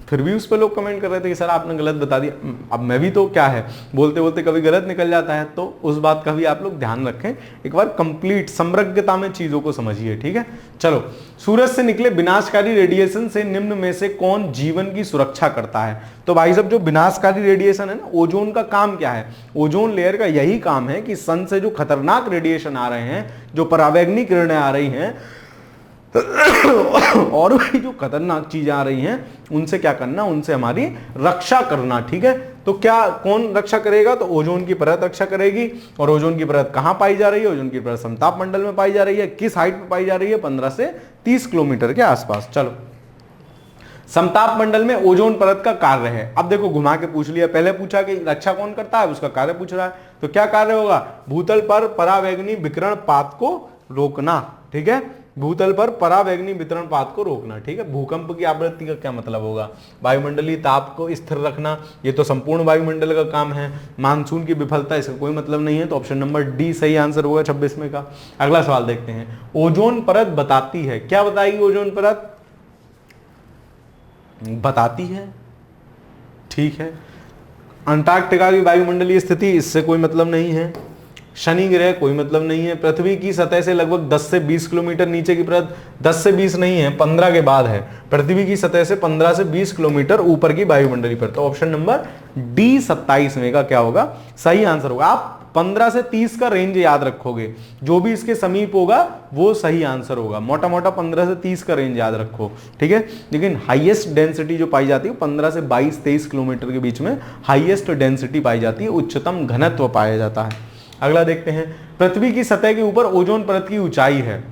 फिर भी उस पर लोग कमेंट कर रहे थे कि सर आपने गलत बता दिया। अब मैं भी तो क्या है, बोलते बोलते कभी गलत निकल जाता है, तो उस बात का भी आप लोग ध्यान रखें। एक बार कंप्लीट समग्रता में चीजों को समझिए, ठीक है। चलो, सूरज से निकले विनाशकारी रेडिएशन से निम्न में से कौन जीवन की सुरक्षा करता है। तो भाई साहब जो विनाशकारी रेडिएशन है ना, ओजोन का काम क्या है, ओजोन लेयर का यही काम है कि सन से जो खतरनाक रेडिएशन आ रहे हैं, जो परावैंगनी किरणें आ रही हैं और भी जो खतरनाक चीजें आ रही हैं, उनसे क्या करना, उनसे हमारी रक्षा करना, ठीक है। तो क्या कौन रक्षा करेगा, तो ओजोन की परत रक्षा करेगी। और ओजोन की परत कहां पाई जा रही है, ओजोन की परत समताप मंडल में पाई जा रही है। किस हाइट पे पाई जा रही है, 15 से 30 किलोमीटर के आसपास। चलो, समताप मंडल में ओजोन परत का कार्य है। अब देखो घुमा के पूछ लिया, पहले पूछा कि रक्षा कौन करता है, उसका कार्य पूछ रहा है। तो क्या कार्य होगा, भूतल पर परावैंगनी विकिरण पात को रोकना, ठीक है, भूतल पर परावैंगनी वितरण पात को रोकना, ठीक है। भूकंप की आवृत्ति का क्या मतलब होगा, वायुमंडलीय ताप को स्थिर रखना, ये तो संपूर्ण वायुमंडल का काम है। मानसून की विफलता, इसका कोई मतलब नहीं है, तो ऑप्शन नंबर डी सही आंसर होगा 26 में का। अगला सवाल देखते हैं, ओजोन परत बताती है, क्या बताएगी ओजोन परत, बताती है, ठीक है। अंटार्कटिका की वायुमंडलीय स्थिति, इससे कोई मतलब नहीं है। शनि ग्रह, कोई मतलब नहीं है। पृथ्वी की सतह से लगभग 10 से 20 किलोमीटर नीचे की परत, 10 से 20 नहीं है, 15 के बाद है। पृथ्वी की सतह से 15 से 20 किलोमीटर ऊपर की वायुमंडलीय परत। तो ऑप्शन नंबर डी 27 में का क्या होगा, सही आंसर होगा। आप 15 से 30 का रेंज याद रखोगे, जो भी इसके समीप होगा वो सही आंसर होगा। मोटा मोटा 15 से 30 का रेंज याद रखो, ठीक है। लेकिन हाईएस्ट डेंसिटी जो पाई जाती है 15 से 22-23 किलोमीटर के बीच में हाईएस्ट डेंसिटी पाई जाती है, उच्चतम घनत्व पाया जाता है। अगला देखते हैं, पृथ्वी की सतह के ऊपर ओजोन परत की ऊंचाई है,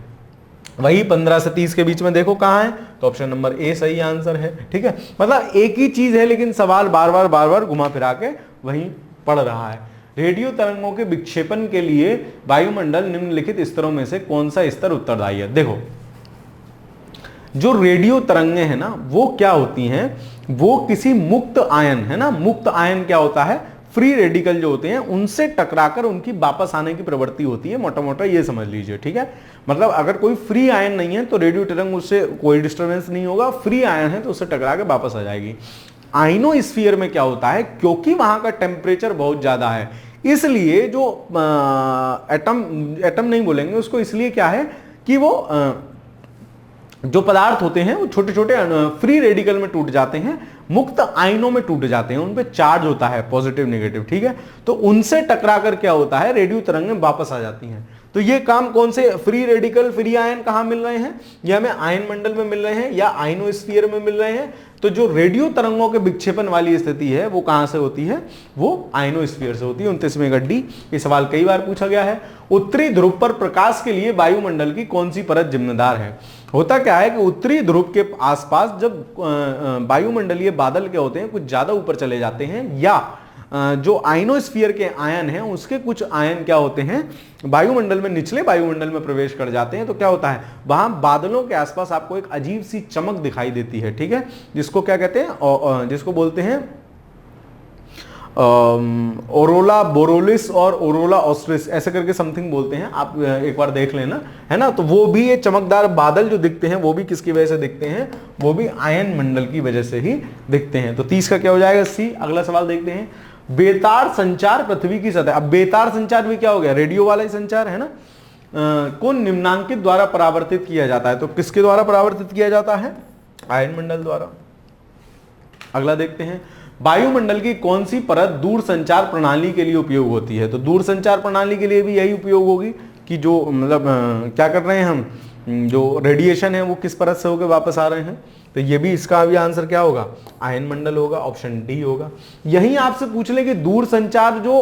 वही 15 से 30 के बीच में, देखो कहां है, तो ऑप्शन नंबर ए सही आंसर है, ठीक है। मतलब एक ही चीज है लेकिन सवाल बार बार घुमा फिरा के वहीं पड़ रहा है। रेडियो तरंगों के विक्षेपण के लिए वायुमंडल निम्नलिखित स्तरों में से कौन सा स्तर उत्तरदायी है। देखो जो रेडियो तरंगे हैं ना वो क्या होती हैं, वो किसी मुक्त आयन है ना, मुक्त आयन क्या होता है, फ्री रेडिकल जो होते हैं उनसे टकराकर उनकी वापस आने की प्रवृत्ति होती है, मोटा मोटा ये समझ लीजिए, ठीक है। मतलब अगर कोई फ्री आयन नहीं है तो रेडियो तरंग उससे कोई डिस्टरबेंस नहीं होगा, फ्री आयन है तो उससे टकरा के वापस आ जाएगी। आइनोस्फीयर में क्या होता है, क्योंकि वहां का टेम्परेचर बहुत ज्यादा है इसलिए जो एटम नहीं बोलेंगे उसको, इसलिए क्या है कि वो जो पदार्थ होते हैं वो छोटे छोटे फ्री रेडिकल में टूट जाते हैं, मुक्त आयनों में टूट जाते हैं, उन पे चार्ज होता है पॉजिटिव नेगेटिव, ठीक है। तो उनसे टकराकर क्या होता है, रेडियो तरंगें वापस आ जाती हैं। तो ये काम कौन से फ्री रेडिकल फ्री आयन कहां मिल रहे हैं, ये हमें आयन मंडल में मिल रहे हैं या आइनोस्फीयर में मिल रहे हैं। तो जो रेडियो तरंगों के विक्षेपण वाली स्थिति है वो कहां से होती है, वो आइनोस्फीयर से होती है। 29वें का डी, ये सवाल कई बार पूछा गया है। उत्तरी ध्रुव पर प्रकाश के लिए वायुमंडल की कौन सी परत जिम्मेदार है। होता क्या है कि उत्तरी ध्रुव के आसपास जब वायुमंडलीय बादल क्या होते हैं कुछ ज्यादा ऊपर चले जाते हैं, या जो आइनोस्फीयर के आयन हैं उसके कुछ आयन क्या होते हैं वायुमंडल में, निचले वायुमंडल में प्रवेश कर जाते हैं, तो क्या होता है वहां बादलों के आसपास आपको एक अजीब सी चमक दिखाई देती है, ठीक है, जिसको क्या कहते हैं, जिसको बोलते हैं ओरोला बोरोलिस और ओरोला ऑस्ट्रिस, ऐसे करके समथिंग बोलते हैं, आप एक बार देख लेना, है ना। तो वो भी ये चमकदार बादल जो दिखते हैं वो भी किसकी वजह से दिखते हैं, वो भी आयन मंडल की वजह से ही दिखते हैं। तो 30 का क्या हो जाएगा, सी। अगला सवाल देखते हैं, बेतार संचार पृथ्वी की सतह, अब बेतार संचार भी क्या हो गया, रेडियो वाला ही संचार है ना, को निम्नांकित द्वारा परावर्तित किया जाता है। तो किसके द्वारा परावर्तित किया जाता है, आयन मंडल द्वारा। अगला देखते हैं, वायुमंडल की कौन सी परत दूर संचार प्रणाली के लिए उपयोग होती है। तो दूर संचार प्रणाली के लिए भी यही उपयोग होगी कि जो मतलब क्या कर रहे हैं हम, जो रेडिएशन है वो किस परत से होकर वापस आ रहे हैं। तो ये भी, इसका भी आंसर क्या होगा, आयन मंडल होगा, ऑप्शन डी होगा। यही आपसे पूछ ले कि दूर संचार जो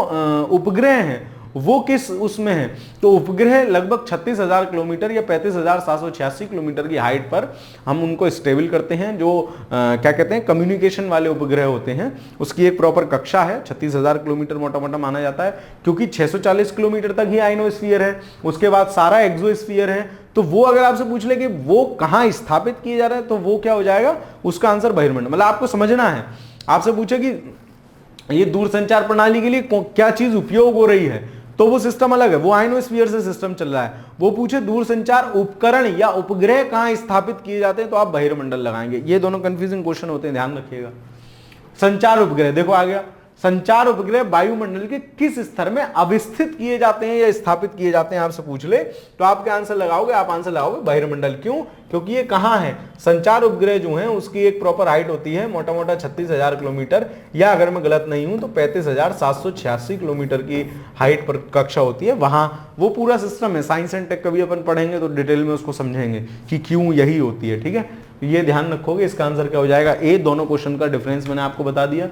उपग्रह हैं वो किस उसमें है, तो उपग्रह लगभग 36,000 किलोमीटर या 35,786 किलोमीटर की हाइट पर हम उनको स्टेबल करते हैं। जो क्या कहते हैं कम्युनिकेशन वाले उपग्रह होते हैं उसकी एक प्रॉपर कक्षा है, 36,000 किलोमीटर मोटा मोटा माना जाता है, क्योंकि 640 किलोमीटर तक ही आइनोस्फीयर है, उसके बाद सारा एक्सोस्फीयर है। तो वो अगर आपसे पूछ ले कि वो कहां स्थापित किए जा रहे हैं तो वो क्या हो जाएगा, उसका आंसर बहिर्मंडल। मतलब आपको समझना है, आपसे पूछे कि ये दूरसंचार प्रणाली के लिए क्या चीज उपयोग हो रही है तो वो सिस्टम अलग है, वो आइनोस्फीयर से सिस्टम चल रहा है। वो पूछे दूरसंचार उपकरण या उपग्रह कहां स्थापित किए जाते हैं तो आप बहिर्मंडल लगाएंगे। ये दोनों कंफ्यूजिंग क्वेश्चन होते हैं, ध्यान रखिएगा। संचार उपग्रह, देखो आ गया, संचार उपग्रह वायुमंडल के किस स्तर में अवस्थित किए जाते हैं या स्थापित किए जाते हैं आपसे पूछ ले तो आप क्या आंसर लगाओगे, आप आंसर लगाओगे बहिर्मंडल। क्यों, क्योंकि ये कहां है, संचार उपग्रह जो है उसकी एक प्रॉपर हाइट होती है मोटा मोटा 36,000 किलोमीटर, या अगर मैं गलत नहीं हूं तो 35,786 किलोमीटर की हाइट पर कक्षा होती है। वहां वो पूरा सिस्टम है, साइंस एंड टेक कभी अपन पढ़ेंगे तो डिटेल में उसको समझेंगे कि क्यों यही होती है, ठीक है। ये ध्यान रखोगे, इसका आंसर क्या हो जाएगा, ए। दोनों क्वेश्चन का डिफरेंस मैंने आपको बता दिया।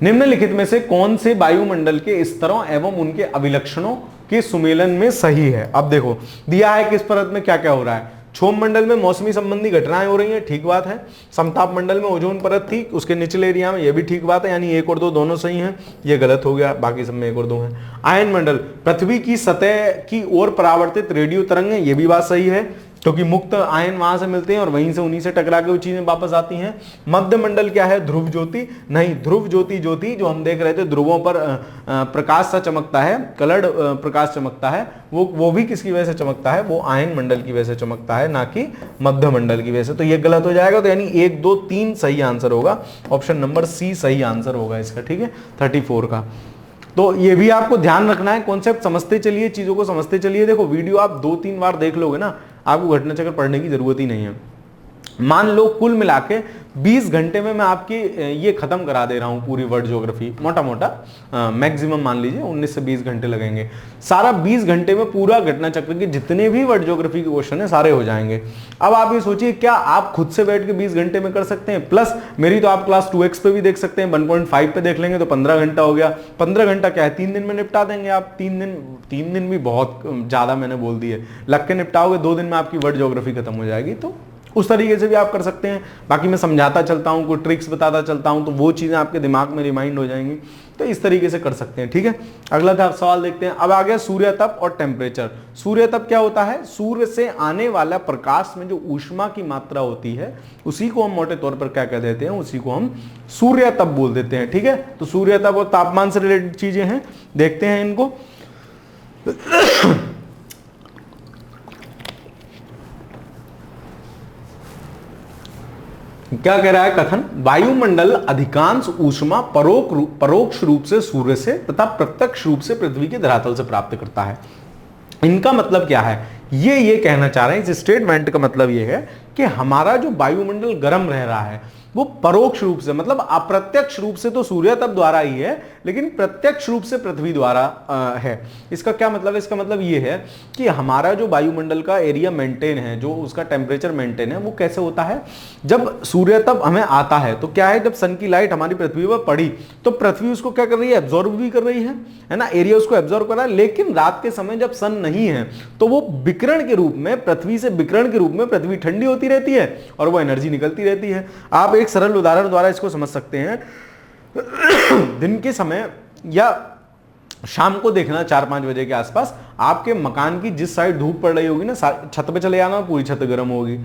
निम्नलिखित में से कौन से वायुमंडल के स्तरों एवं उनके अभिलक्षणों के सुमेलन में सही है। अब देखो दिया है किस परत में क्या क्या हो रहा है। क्षोभ मंडल में मौसमी संबंधी घटनाएं हो रही हैं, ठीक बात है। समताप मंडल में ओजोन परत थी, उसके निचले एरिया में, ये भी ठीक बात है, यानी 1 और 2 दोनों सही हैं। ये गलत हो गया, बाकी सब में 1 और 2 हैं। आयन मंडल, पृथ्वी की सतह की ओर परावर्तित रेडियो तरंगें, ये भी बात सही है क्योंकि मुक्त आयन वहां से मिलते हैं और वहीं से उन्हीं से टकरा के वो चीजें वापस आती हैं। मध्य मंडल क्या है, ध्रुव ज्योति नहीं, ध्रुव ज्योति जो हम देख रहे थे ध्रुवों पर प्रकाश सा चमकता है, कलर्ड प्रकाश चमकता है, वो भी किसकी वजह से चमकता है, वो आयन मंडल की वजह से चमकता है, ना कि मध्य मंडल की वजह से। तो ये गलत हो जाएगा, तो यानी 1, 2, 3 सही आंसर होगा, ऑप्शन नंबर सी सही आंसर होगा इसका, ठीक है, 34 का। तो ये भी आपको ध्यान रखना है, कॉन्सेप्ट समझते चलिए, चीजों को समझते चलिए। देखो वीडियो आप 2-3 बार देख लोगे ना, आपको घटना चक्र पढ़ने की जरूरत ही नहीं है। मान लो कुल मिला के 20 घंटे में मैं आपकी ये खत्म करा दे रहा हूं पूरी वर्ल्ड ज्योग्राफी, मोटा मोटा मैक्सिमम मान लीजिए 19 से 20 घंटे लगेंगे। सारा 20 घंटे में पूरा घटना चक्र के जितने भी वर्ल्ड ज्योग्राफी के क्वेश्चन है सारे हो जाएंगे। अब आप ये सोचिए क्या आप खुद से बैठ के 20 घंटे में कर सकते हैं? प्लस मेरी तो आप क्लास 2x पे भी देख सकते हैं, 1.5 पे देख लेंगे तो 15 घंटा हो गया। 15 घंटा क्या है, 3 दिन में निपटा देंगे आप। 3 दिन भी बहुत ज्यादा मैंने बोल दी है, लग के निपटाओगे 2 दिन में आपकी वर्ल्ड ज्योग्राफी खत्म हो जाएगी। तो उस तरीके से भी आप कर सकते हैं। बाकी मैं समझाता चलता हूं, कोई ट्रिक्स बताता चलता हूं तो वो चीजें आपके दिमाग में रिमाइंड हो जाएंगी। तो इस तरीके से कर सकते हैं, ठीक है। अगला था सवाल देखते हैं। अब आ गया सूर्य तप और टेम्परेचर। सूर्य तप क्या होता है? सूर्य से आने वाला प्रकाश में जो ऊष्मा की मात्रा होती है उसी को हम मोटे तौर पर क्या कह देते हैं, उसी को हम सूर्य तप बोल देते हैं, ठीक है। तो सूर्य तप और तापमान से रिलेटेड चीजें हैं, देखते हैं इनको। क्या कह रहा है कथन? वायुमंडल अधिकांश ऊष्मा परोक्ष रूप से सूर्य से तथा प्रत्यक्ष रूप से पृथ्वी के धरातल से प्राप्त करता है। इनका मतलब क्या है? ये कहना चाह रहे हैं, इस स्टेटमेंट का मतलब ये है कि हमारा जो वायुमंडल गर्म रह रहा है वो परोक्ष रूप से, मतलब अप्रत्यक्ष रूप से तो सूर्य तप द्वारा ही है, लेकिन प्रत्यक्ष रूप से पृथ्वी द्वारा है। इसका क्या मतलब है? इसका मतलब ये है कि हमारा जो वायुमंडल का एरिया मेंटेन है, जो उसका टेम्परेचर मेंटेन है, वो कैसे होता है? जब सूर्य तप हमें आता है तो क्या है, जब सन की लाइट हमारी पृथ्वी पर पड़ी तो पृथ्वी उसको क्या कर रही है? एब्जॉर्ब भी कर रही है ना, एरिया उसको एब्जॉर्ब कर रहा है। लेकिन रात के समय जब सन नहीं है तो वो विकिरण के रूप में, पृथ्वी से विकिरण के रूप में पृथ्वी ठंडी होती रहती है और वो एनर्जी निकलती रहती है। आप एक सरल उदाहरण द्वारा इसको समझ सकते हैं। दिन के समय या शाम को देखना 4-5 बजे के आसपास आपके मकान की जिस साइड धूप पड़ रही होगी ना, छत पे चले जाना, पूरी छत गर्म होगी।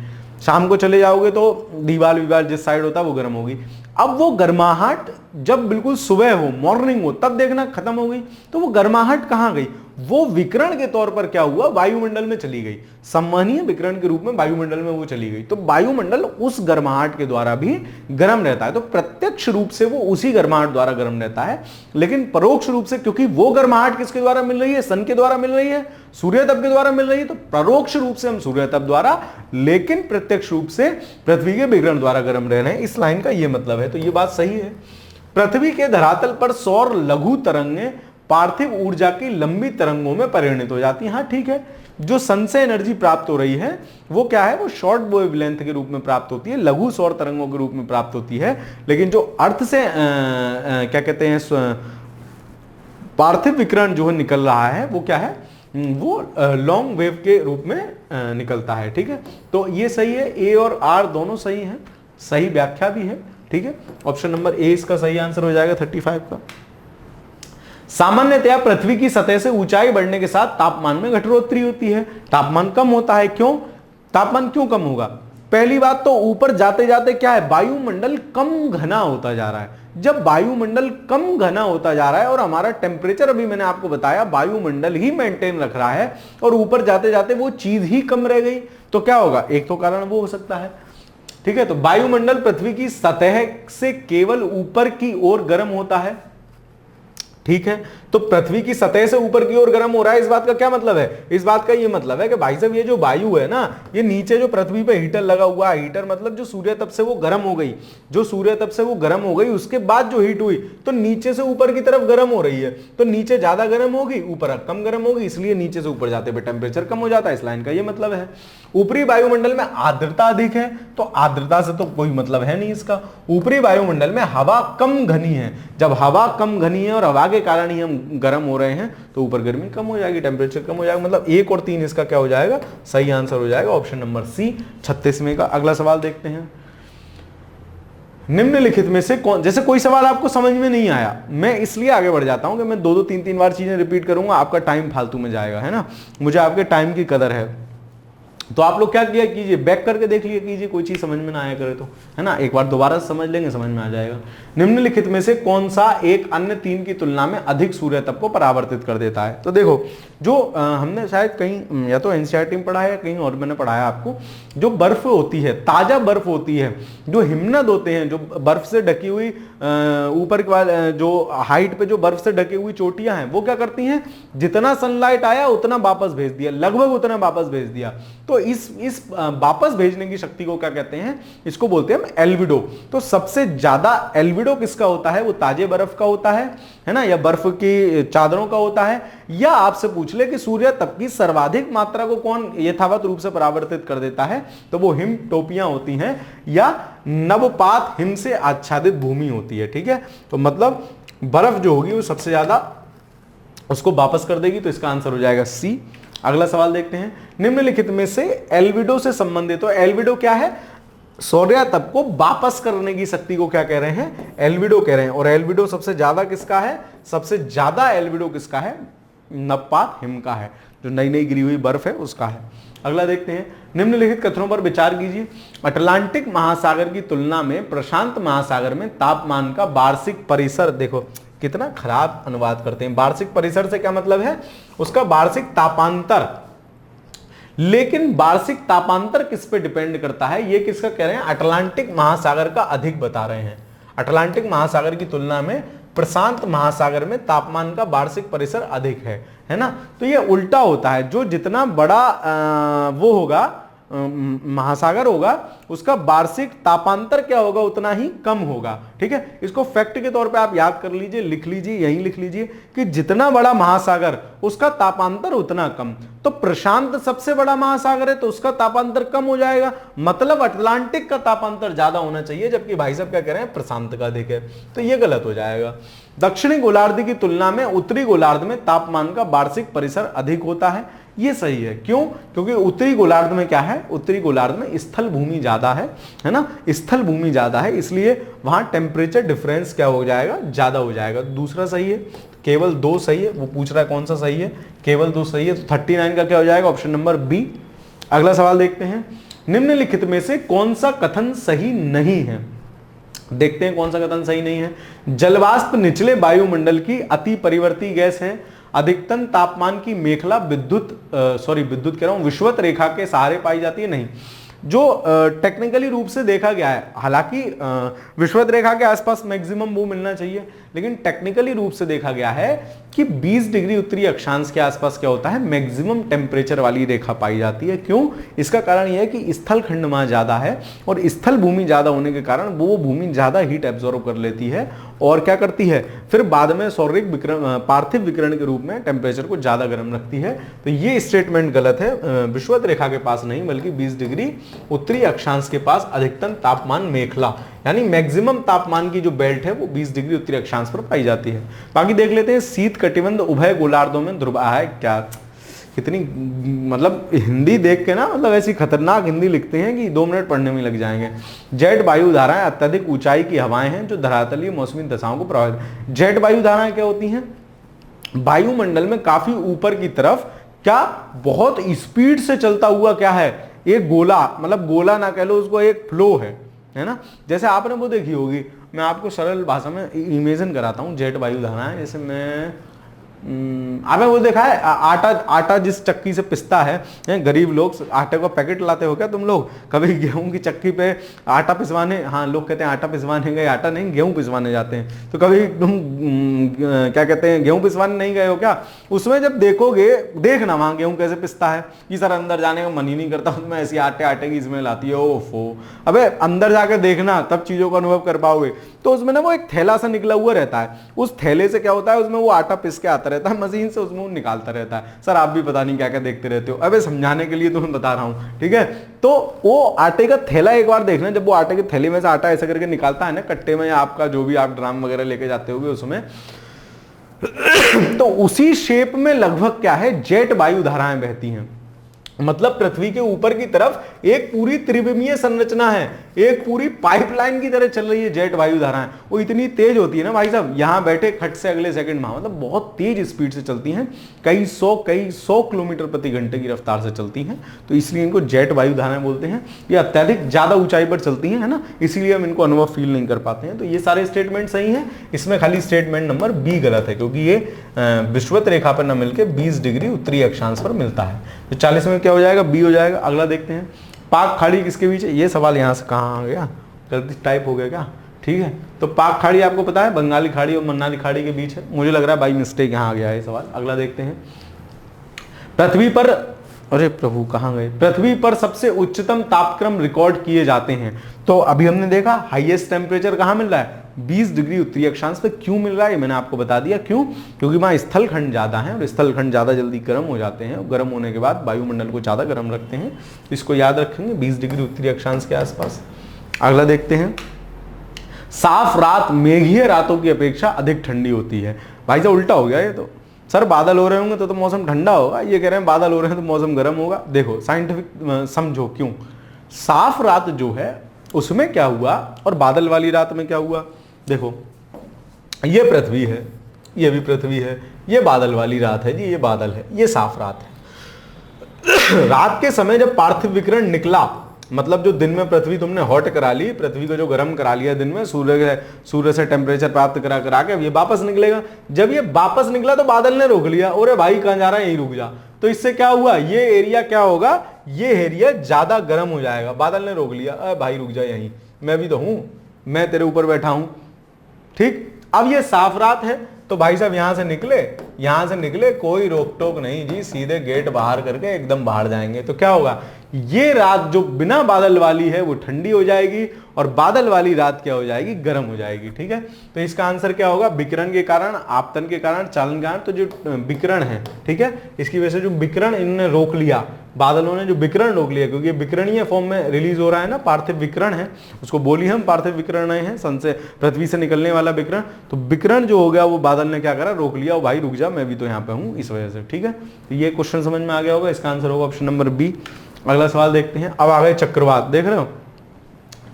शाम को चले जाओगे तो दीवार जिस साइड होता है वो गर्म होगी। अब वो गर्माहट जब बिल्कुल सुबह हो, मॉर्निंग हो, तब देखना खत्म हो गई। तो वो गर्माहट कहां गई? वो विकिरण के तौर पर क्या हुआ? वायुमंडल में चली गई, संवहनीय विकिरण के रूप में वायुमंडल में वो चली गई। तो वायुमंडल उस गर्माहट के द्वारा भी गर्म रहता है। तो प्रत्यक्ष रूप से वो उसी गर्माहट द्वारा गर्म रहता है, लेकिन परोक्ष रूप से, क्योंकि वो गर्माहट किसके द्वारा मिल रही है? सन के द्वारा मिल रही है, सूर्य तप के द्वारा मिल रही है। तो परोक्ष रूप से हम सूर्य तप द्वारा, लेकिन प्रत्यक्ष रूप से पृथ्वी के विकिरण द्वारा गर्म रह रहे हैं। इस लाइन का ये मतलब है। तो ये बात सही है। पृथ्वी के धरातल पर सौर लघु तरंगें पार्थिव ऊर्जा की लंबी तरंगों में परिणत हो जाती हैं। हाँ ठीक है, जो सन से एनर्जी प्राप्त हो रही है वो क्या है? वो शॉर्ट वेवलेंथ के रूप में प्राप्त होती है, लघु सौर तरंगों के रूप में प्राप्त होती है। लेकिन जो अर्थ से क्या कहते हैं, पार्थिव विकिरण जो है निकल रहा है वो क्या है? वो लॉन्ग वेव के रूप में निकलता है, ठीक है। तो ये सही है, ए और आर दोनों सही हैं, सही व्याख्या भी है, ठीक है। ऑप्शन नंबर ए इसका सही आंसर हो जाएगा 35 का। सामान्यतया पृथ्वी की सतह से ऊंचाई बढ़ने के साथ तापमान में घटोत्तरी होती है, तापमान कम होता है। क्यों? तापमान क्यों कम होगा? पहली बात तो ऊपर जाते जाते क्या है, वायुमंडल कम घना होता जा रहा है। जब वायुमंडल कम घना होता जा रहा है और हमारा टेम्परेचर, अभी मैंने आपको बताया, वायुमंडल ही मेंटेन रख रहा है और ऊपर जाते जाते वो चीज ही कम रह गई, तो क्या होगा? एक तो कारण वो हो सकता है, ठीक है। तो वायुमंडल पृथ्वी की सतह से केवल ऊपर की ओर गर्म होता है, ठीक है। तो पृथ्वी की सतह से ऊपर की ओर गर्म हो रहा है, इस बात का क्या मतलब है? इस बात का ये मतलब है कि भाई साहब ये जो वायु है ना, ये नीचे जो पृथ्वी पे हीटर लगा हुआ है, हीटर मतलब जो सूर्य तप से वो गर्म हो गई, जो सूर्य तप से वो गर्म हो गई, उसके बाद जो हीट हुई तो नीचे से ऊपर की तरफ गर्म हो रही है। तो नीचे ज्यादा गर्म होगी, ऊपर कम गर्म होगी, इसलिए नीचे से ऊपर जाते हुए टेम्परेचर कम हो जाता है। इस लाइन का ये मतलब है। ऊपरी वायुमंडल में आर्द्रता अधिक है, तो आर्द्रता से तो कोई मतलब है नहीं इसका। ऊपरी वायुमंडल में हवा कम घनी है, जब हवा कम घनी है और हवा के कारण ही हम गर्म हो रहे हैं तो ऊपर गर्मी कम हो जाएगी, टेम्परेचर कम हो जाएगा। मतलब 1 और 3 इसका क्या हो जाएगा? सही आंसर हो जाएगा ऑप्शन नंबर सी 36वें का। अगला सवाल देखते हैं। निम्नलिखित में से कौन, जैसे कोई सवाल आपको समझ में नहीं आया, मैं इसलिए आगे बढ़ जाता हूं कि मैं 2-2 3-3 बार चीजें रिपीट करूंगा, आपका टाइम फालतू में जाएगा, है ना। मुझे आपके टाइम की कदर है। तो आप लोग क्या किया कीजिए, बैक करके देख लिया कीजिए, कोई चीज समझ में ना आया करे तो, है ना। एक बार दोबारा समझ लेंगे, समझ में आ जाएगा। निम्नलिखित में से कौन सा एक अन्य 3 की तुलना में अधिक सूर्य तप को परावर्तित कर देता है? तो देखो, जो हमने शायद कहीं या तो एनसीईआरटी में पढ़ा है या कहीं और मैंने पढ़ाया आपको, जो बर्फ होती है, ताजा बर्फ होती है, जो हिमनद होते हैं, जो बर्फ से ढकी हुई ऊपर जो हाइट पे जो बर्फ से ढकी हुई चोटियां हैं वो क्या करती हैं, जितना सनलाइट आया उतना वापस भेज दिया, लगभग उतना वापस भेज दिया। तो इस वापस भेजने की शक्ति को क्या कहते हैं, इसको बोलते हैं हम एल्बिडो। तो सबसे ज्यादा एल्बिडो किसका होता है, वो ताजे बर्फ का होता है ना, या बर्फ की चादरों का होता है, या आपसे पूछ ले कि सूर्य तप की सर्वाधिक मात्रा को कौन यथावत रूप से परावर्तित कर देता है, तो वो हिम टोपियां होती हैं या नवपात हिम से आच्छादित भूमि होती है। ठीक है, तो मतलब बर्फ जो होगी वो सबसे ज्यादा उसको वापस कर देगी, तो इसका आंसर हो जाएगा सी। अगला सवाल देखते हैं, निम्नलिखित में से एल्बिडो से संबंधित, तो एल्बिडो क्या है, सूर्य तप को वापस करने की शक्ति को क्या कह रहे हैं, एल्बिडो कह रहे हैं। और एल्बिडो सबसे ज्यादा किसका है, सबसे ज्यादा एल्बिडो किसका है, नवपात हिम का है, जो नई नई गिरी हुई बर्फ है उसका है। अगला देखते हैं, निम्नलिखित कथनों पर विचार कीजिए। अटलांटिक महासागर की तुलना में प्रशांत महासागर में तापमान का वार्षिक परिसर, देखो कितना खराब अनुवाद करते हैं, वार्षिक परिसर से क्या मतलब है, उसका वार्षिक तापांतर। लेकिन वार्षिक तापांतर किस पे डिपेंड करता है, ये किसका कह रहे हैं, अटलांटिक महासागर का अधिक बता रहे हैं। अटलांटिक महासागर की तुलना में प्रशांत महासागर में तापमान का वार्षिक परिसर अधिक है ना। तो ये उल्टा होता है, जो जितना बड़ा वो होगा महासागर होगा उसका वार्षिक तापांतर क्या होगा, उतना ही कम होगा। ठीक है, इसको फैक्ट के तौर पे आप याद कर लीजिए, लिख लीजिए, यहीं लिख लीजिए कि जितना बड़ा महासागर उसका तापांतर उतना कम। तो प्रशांत सबसे बड़ा महासागर है तो उसका तापांतर कम हो जाएगा, मतलब अटलांटिक का तापांतर ज्यादा होना चाहिए, जबकि भाई साहब क्या कह रहे हैं, प्रशांत का अधिक है, तो ये गलत हो जाएगा। दक्षिणी गोलार्ध की तुलना में उत्तरी गोलार्ध में तापमान का वार्षिक परिसर अधिक होता है, ये सही है। क्यों, क्योंकि उत्तरी गोलार्ध में क्या है, उत्तरी गोलार्ध में स्थल भूमि ज्यादा है ना, स्थल भूमि ज्यादा है, इसलिए वहां टेम्परेचर डिफरेंस क्या हो जाएगा, ज्यादा हो जाएगा। दूसरा सही है, केवल 2 सही है, वो पूछ रहा है कौन सा सही है, केवल 2 सही है, तो 39 का क्या हो जाएगा, ऑप्शन नंबर बी। अगला सवाल देखते हैं, निम्नलिखित में से कौन सा कथन सही नहीं है, देखते हैं कौन सा कथन सही नहीं है। जलवाष्प निचले वायुमंडल की अति परिवर्ती गैस है, अधिकतम तापमान की मेखला विद्युत कह रहा हूं, विषुवत रेखा के सहारे पाई जाती है, नहीं। जो टेक्निकली रूप से देखा गया है, हालांकि विषुवत रेखा के आसपास मैक्सिमम वो मिलना चाहिए, लेकिन टेक्निकली रूप से देखा गया है कि 20 डिग्री उत्तरी अक्षांश के आसपास क्या होता है, मैक्सिमम टेम्परेचर वाली रेखा पाई जाती है। क्यों, इसका कारण यह है कि स्थल खंड वहां ज्यादा है, और स्थल भूमि ज्यादा होने के कारण वो भूमि ज्यादा हीट एब्जॉर्ब कर लेती है और क्या करती है, फिर बाद में सौरिक विकिरण, पार्थिव विकिरण के रूप में टेम्परेचर को ज्यादा गर्म रखती है। तो ये स्टेटमेंट गलत है, विषुवत रेखा के पास नहीं बल्कि 20 डिग्री उत्तरी अक्षांश के पास अधिकतम तापमान मेखला यानी मैक्सिमम तापमान की जो बेल्ट है वो 20 डिग्री उत्तरी अक्षांश पर पाई जाती है। बाकी देख लेते हैं, शीत कटिबंध उभय गोलार्धों में ध्रुव है क्या, कितनी मतलब हिंदी देख के ना, मतलब ऐसी खतरनाक हिंदी लिखते हैं कि 2 मिनट पढ़ने में लग जाएंगे। जेट वायु धाराएं अत्यधिक ऊंचाई की हवाएं हैं जो धरातलीय मौसमी दशाओं को प्रभावित। जेट वायु धाराएं क्या होती हैं, वायुमंडल में काफी ऊपर की तरफ क्या बहुत स्पीड से चलता हुआ क्या है, एक गोला, मतलब गोला ना कह लो उसको, एक फ्लो है ना। जैसे आपने वो देखी होगी, मैं आपको सरल भाषा में इमेजिन कराता हूँ, जेट वायु धाराएं, जैसे मैं आपने वो देखा है, आटा जिस चक्की से पिसता है, गरीब लोग आटे का पैकेट लाते हो क्या तुम लोग कभी, गेहूं की चक्की पे आटा पिसवाने, हाँ लोग कहते हैं आटा पिसवाने गए, आटा नहीं गेहूं पिसवाने जाते हैं, तो कभी तुम क्या कहते हैं गेहूं पिसवाने नहीं गए हो क्या, उसमें जब देखोगे, देखना वहां गेहूं कैसे पिसता है, कि सर अंदर जाने का मन ही नहीं करता, उसमें ऐसी आटे की स्मेल आती है, ओफो। अबे अंदर जाकर देखना तब चीजों का अनुभव कर पाओगे। तो उसमें ना वो एक थैला सा निकला हुआ रहता है, उस थैले से क्या होता है, उसमें वो आटा पिस के आता रहता है मशीन से, उसमें वो निकालता रहता है। सर आप भी पता नहीं क्या क्या देखते रहते हो, अबे समझाने के लिए तुम्हें बता रहा हूं, ठीक है। तो वो आटे का थैला एक बार देखना, जब वो आटे के थैले में से आटा ऐसा करके निकालता है ना कट्टे में, या आपका जो भी आप ड्राम वगैरह लेके जाते होगे उसमें, तो उसी शेप में लगभग क्या है, जेट वायु धाराएं बहती हैं। मतलब पृथ्वी के ऊपर की तरफ एक पूरी त्रिविमीय संरचना है, एक पूरी पाइपलाइन की तरह चल रही है जेट वायु धाराएं। वो इतनी तेज होती है ना भाई साहब, यहां बैठे खट से अगले सेकंड में, मतलब बहुत तेज स्पीड से चलती हैं, कई सौ किलोमीटर प्रति घंटे की रफ्तार से चलती हैं। तो इसलिए इनको जेट वायु धाराएं बोलते हैं। ये अत्यधिक ज्यादा ऊंचाई पर चलती हैं, है ना, इसीलिए हम इनको अनुभव फील नहीं कर पाते हैं। तो ये सारे स्टेटमेंट सही हैं, इसमें खाली स्टेटमेंट नंबर बी गलत है, क्योंकि ये विषुवत रेखा पर न मिलकर 20 डिग्री उत्तरी अक्षांश पर मिलता है। तो 40 में क्या हो जाएगा, बी हो जाएगा। अगला देखते हैं, पाक खाड़ी किसके बीच है, ये सवाल यहां से कहां आ गया, गलती टाइप हो गया क्या, ठीक है। तो पाक खाड़ी आपको पता है बंगाली खाड़ी और मन्नाली खाड़ी के बीच है। मुझे लग रहा है बाई मिस्टेक यहाँ आ गया है सवाल। अगला देखते हैं। पृथ्वी पर, अरे प्रभु कहाँ गए, पृथ्वी पर सबसे उच्चतम तापक्रम रिकॉर्ड किए जाते हैं। तो अभी हमने देखा हाईएस्ट टेम्परेचर कहाँ मिल रहा है, 20 डिग्री उत्तरी अक्षांश पे। क्यों मिल रहा है ये मैंने आपको बता दिया, क्यों, क्योंकि वहां स्थल खंड ज्यादा है और स्थल खंड ज्यादा जल्दी गर्म हो जाते हैं और गर्म होने के बाद वायुमंडल को ज्यादा गर्म रखते हैं। इसको याद रखेंगे 20 डिग्री उत्तरी अक्षांश के आसपास। अगला देखते हैं। साफ रात मेघीय रातों की अपेक्षा अधिक ठंडी होती है। भाई साहब उल्टा हो गया ये तो, सर बादल हो रहे होंगे तो मौसम ठंडा होगा, ये कह रहे हैं बादल हो रहे हैं तो मौसम गर्म होगा। देखो साइंटिफिक समझो क्यों। साफ रात जो है उसमें क्या हुआ और बादल वाली रात में क्या हुआ। देखो ये पृथ्वी है, ये भी पृथ्वी है, ये बादल वाली रात है जी, ये बादल है, ये साफ रात है। रात के समय जब पार्थिव विकिरण निकला, मतलब जो दिन में पृथ्वी तुमने हॉट करा ली, पृथ्वी को जो गर्म करा लिया दिन में सूर्य से टेम्परेचर प्राप्त करा के ये वापस निकलेगा। जब ये वापस निकला तो बादल ने रोक लिया, अरे भाई कहां जा रहा है, यहीं रुक जा। तो इससे क्या हुआ, ये एरिया क्या होगा, ये एरिया ज्यादा गर्म हो जाएगा। बादल ने रोक लिया, अरे भाई रुक जा यहीं, मैं भी तो हूं, मैं तेरे ऊपर बैठा हूं। ठीक, अब ये साफ रात है तो भाई साहब यहां से निकले कोई रोक टोक नहीं जी, सीधे गेट बाहर करके एकदम बाहर जाएंगे। तो क्या होगा, ये रात जो बिना बादल वाली है वो ठंडी हो जाएगी और बादल वाली रात क्या हो जाएगी, गर्म हो जाएगी। ठीक है, तो इसका आंसर क्या होगा, विकिरण के कारण, आपतन के कारण, चालन के कारण। तो जो विकिरण है, ठीक है, इसकी वजह से जो विकिरण इन्होंने रोक लिया, बादलों ने जो विकिरण रोक लिया, क्योंकि ये विकिरणीय फॉर्म में रिलीज हो रहा है ना, पार्थिव विकिरण है, उसको बोली हम पार्थिव विकिरण है, सन से पृथ्वी से निकलने वाला विकिरण। तो विकिरण जो हो गया वो बादल ने क्या करा, रोक लिया, भाई रुक जा मैं भी तो यहाँ पे हूँ, इस वजह से। ठीक है, तो ये क्वेश्चन समझ में आ गया होगा, इसका आंसर होगा ऑप्शन नंबर बी। अगला सवाल देखते हैं। अब आ गए चक्रवात, देख रहे हो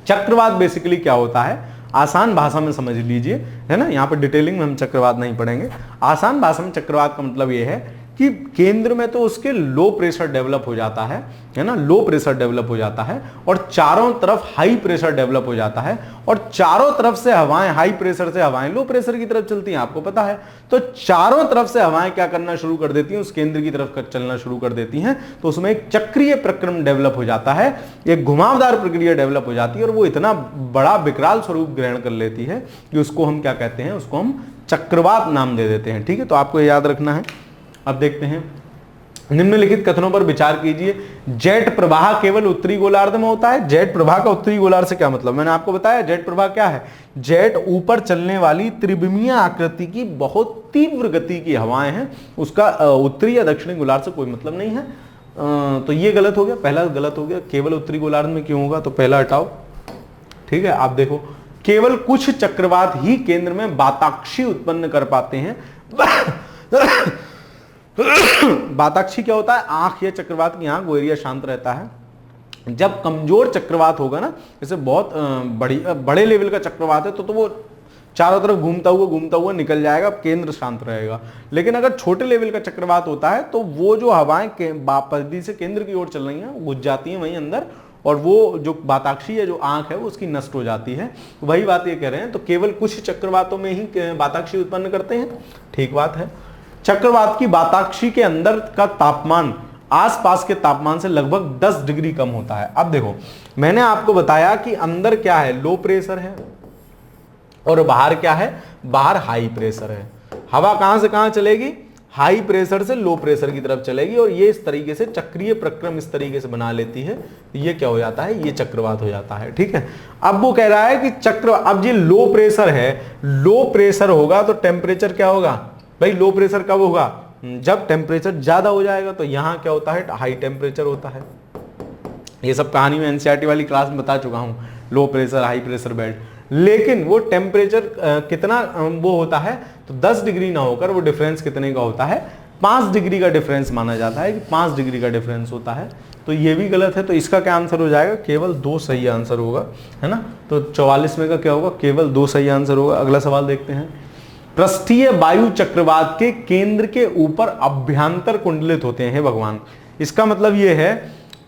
चक्रवात बेसिकली क्या होता है, आसान भाषा में समझ लीजिए, है ना, यहाँ पर डिटेलिंग में हम चक्रवात नहीं पढ़ेंगे। आसान भाषा में चक्रवात का मतलब ये है कि केंद्र में तो उसके लो प्रेशर डेवलप हो जाता है ना, लो प्रेशर डेवलप हो जाता है और चारों तरफ हाई प्रेशर डेवलप हो जाता है और चारों तरफ से हवाएं, हाई प्रेशर से हवाएं लो प्रेशर की तरफ चलती हैं, आपको पता है। तो चारों तरफ से हवाएं क्या करना शुरू कर देती हैं, उस केंद्र की तरफ चलना शुरू कर देती हैं। तो उसमें एक चक्रीय प्रक्रम डेवलप हो जाता है, एक घुमावदार प्रक्रिया डेवलप हो जाती है और वो इतना बड़ा विकराल स्वरूप ग्रहण कर लेती है कि उसको हम क्या कहते हैं, उसको हम चक्रवात नाम दे देते हैं। ठीक है, तो आपको याद रखना है। अब देखते हैं, निम्नलिखित कथनों पर विचार कीजिए। जेट प्रवाह केवल उत्तरी गोलार्ध में होता है। जेट प्रवाह का उत्तरी गोलार्ध से क्या मतलब, मैंने आपको बताया जेट प्रवाह क्या है, जेट ऊपर चलने वाली त्रिविमीय आकृति की बहुत तीव्र गति की हवाएं हैं, उसका उत्तरी या दक्षिणी गोलार्ध से कोई मतलब नहीं है। तो ये गलत हो गया, पहला गलत हो गया। केवल उत्तरी गोलार्ध में क्यों होगा, तो पहला हटाओ। ठीक है, आप देखो केवल कुछ चक्रवात ही केंद्र में वाताक्षी उत्पन्न कर पाते हैं। वाताक्षी क्या होता है, आंख या चक्रवात की आंख, वो एरिया शांत रहता है। जब कमजोर चक्रवात होगा ना, जैसे बहुत बड़े लेवल का चक्रवात है, तो वो चारों तरफ घूमता हुआ निकल जाएगा, केंद्र शांत रहेगा। लेकिन अगर छोटे लेवल का चक्रवात होता है तो वो जो हवाएं परिधि से केंद्र की ओर चल रही हैं वो घुस जाती हैं वहीं अंदर और वो जो वाताक्षी है, जो आंख है, वो उसकी नष्ट हो जाती है। वही बात ये कह रहे हैं, तो केवल कुछ चक्रवातों में ही वाताक्षी उत्पन्न करते हैं। ठीक बात है। चक्रवात की वाताक्षी के अंदर का तापमान आसपास के तापमान से लगभग 10 डिग्री कम होता है। अब देखो मैंने आपको बताया कि अंदर क्या है, लो प्रेशर है और बाहर क्या है, बाहर हाई प्रेशर है। हवा कहां से कहां चलेगी, हाई प्रेशर से लो प्रेशर की तरफ चलेगी और ये इस तरीके से चक्रीय प्रक्रम इस तरीके से बना लेती है। ये क्या हो जाता है, ये चक्रवात हो जाता है। ठीक है, अब वो कह रहा है कि अब ये लो प्रेशर है, लो प्रेशर होगा तो टेम्परेचर क्या होगा भाई, लो प्रेशर कब होगा, जब टेम्परेचर ज्यादा हो जाएगा। तो यहां क्या होता है, हाई टेम्परेचर होता है। ये सब कहानी में एनसीईआरटी वाली क्लास में बता चुका हूं, low pressure high pressure belt. लेकिन वो टेम्परेचर कितना वो होता है, तो 10 डिग्री ना होकर वो डिफरेंस कितने का होता है, 5 डिग्री का डिफरेंस माना जाता है कि 5 डिग्री का डिफरेंस होता है। तो ये भी गलत है। तो इसका क्या आंसर हो जाएगा, केवल 2 सही आंसर होगा, है ना। तो 44 में का क्या होगा, केवल 2 सही आंसर होगा। अगला सवाल देखते हैं। पृष्ठीय वायु चक्रवात के केंद्र के ऊपर अभ्यंतर कुंडलित होते हैं भगवान। इसका मतलब यह है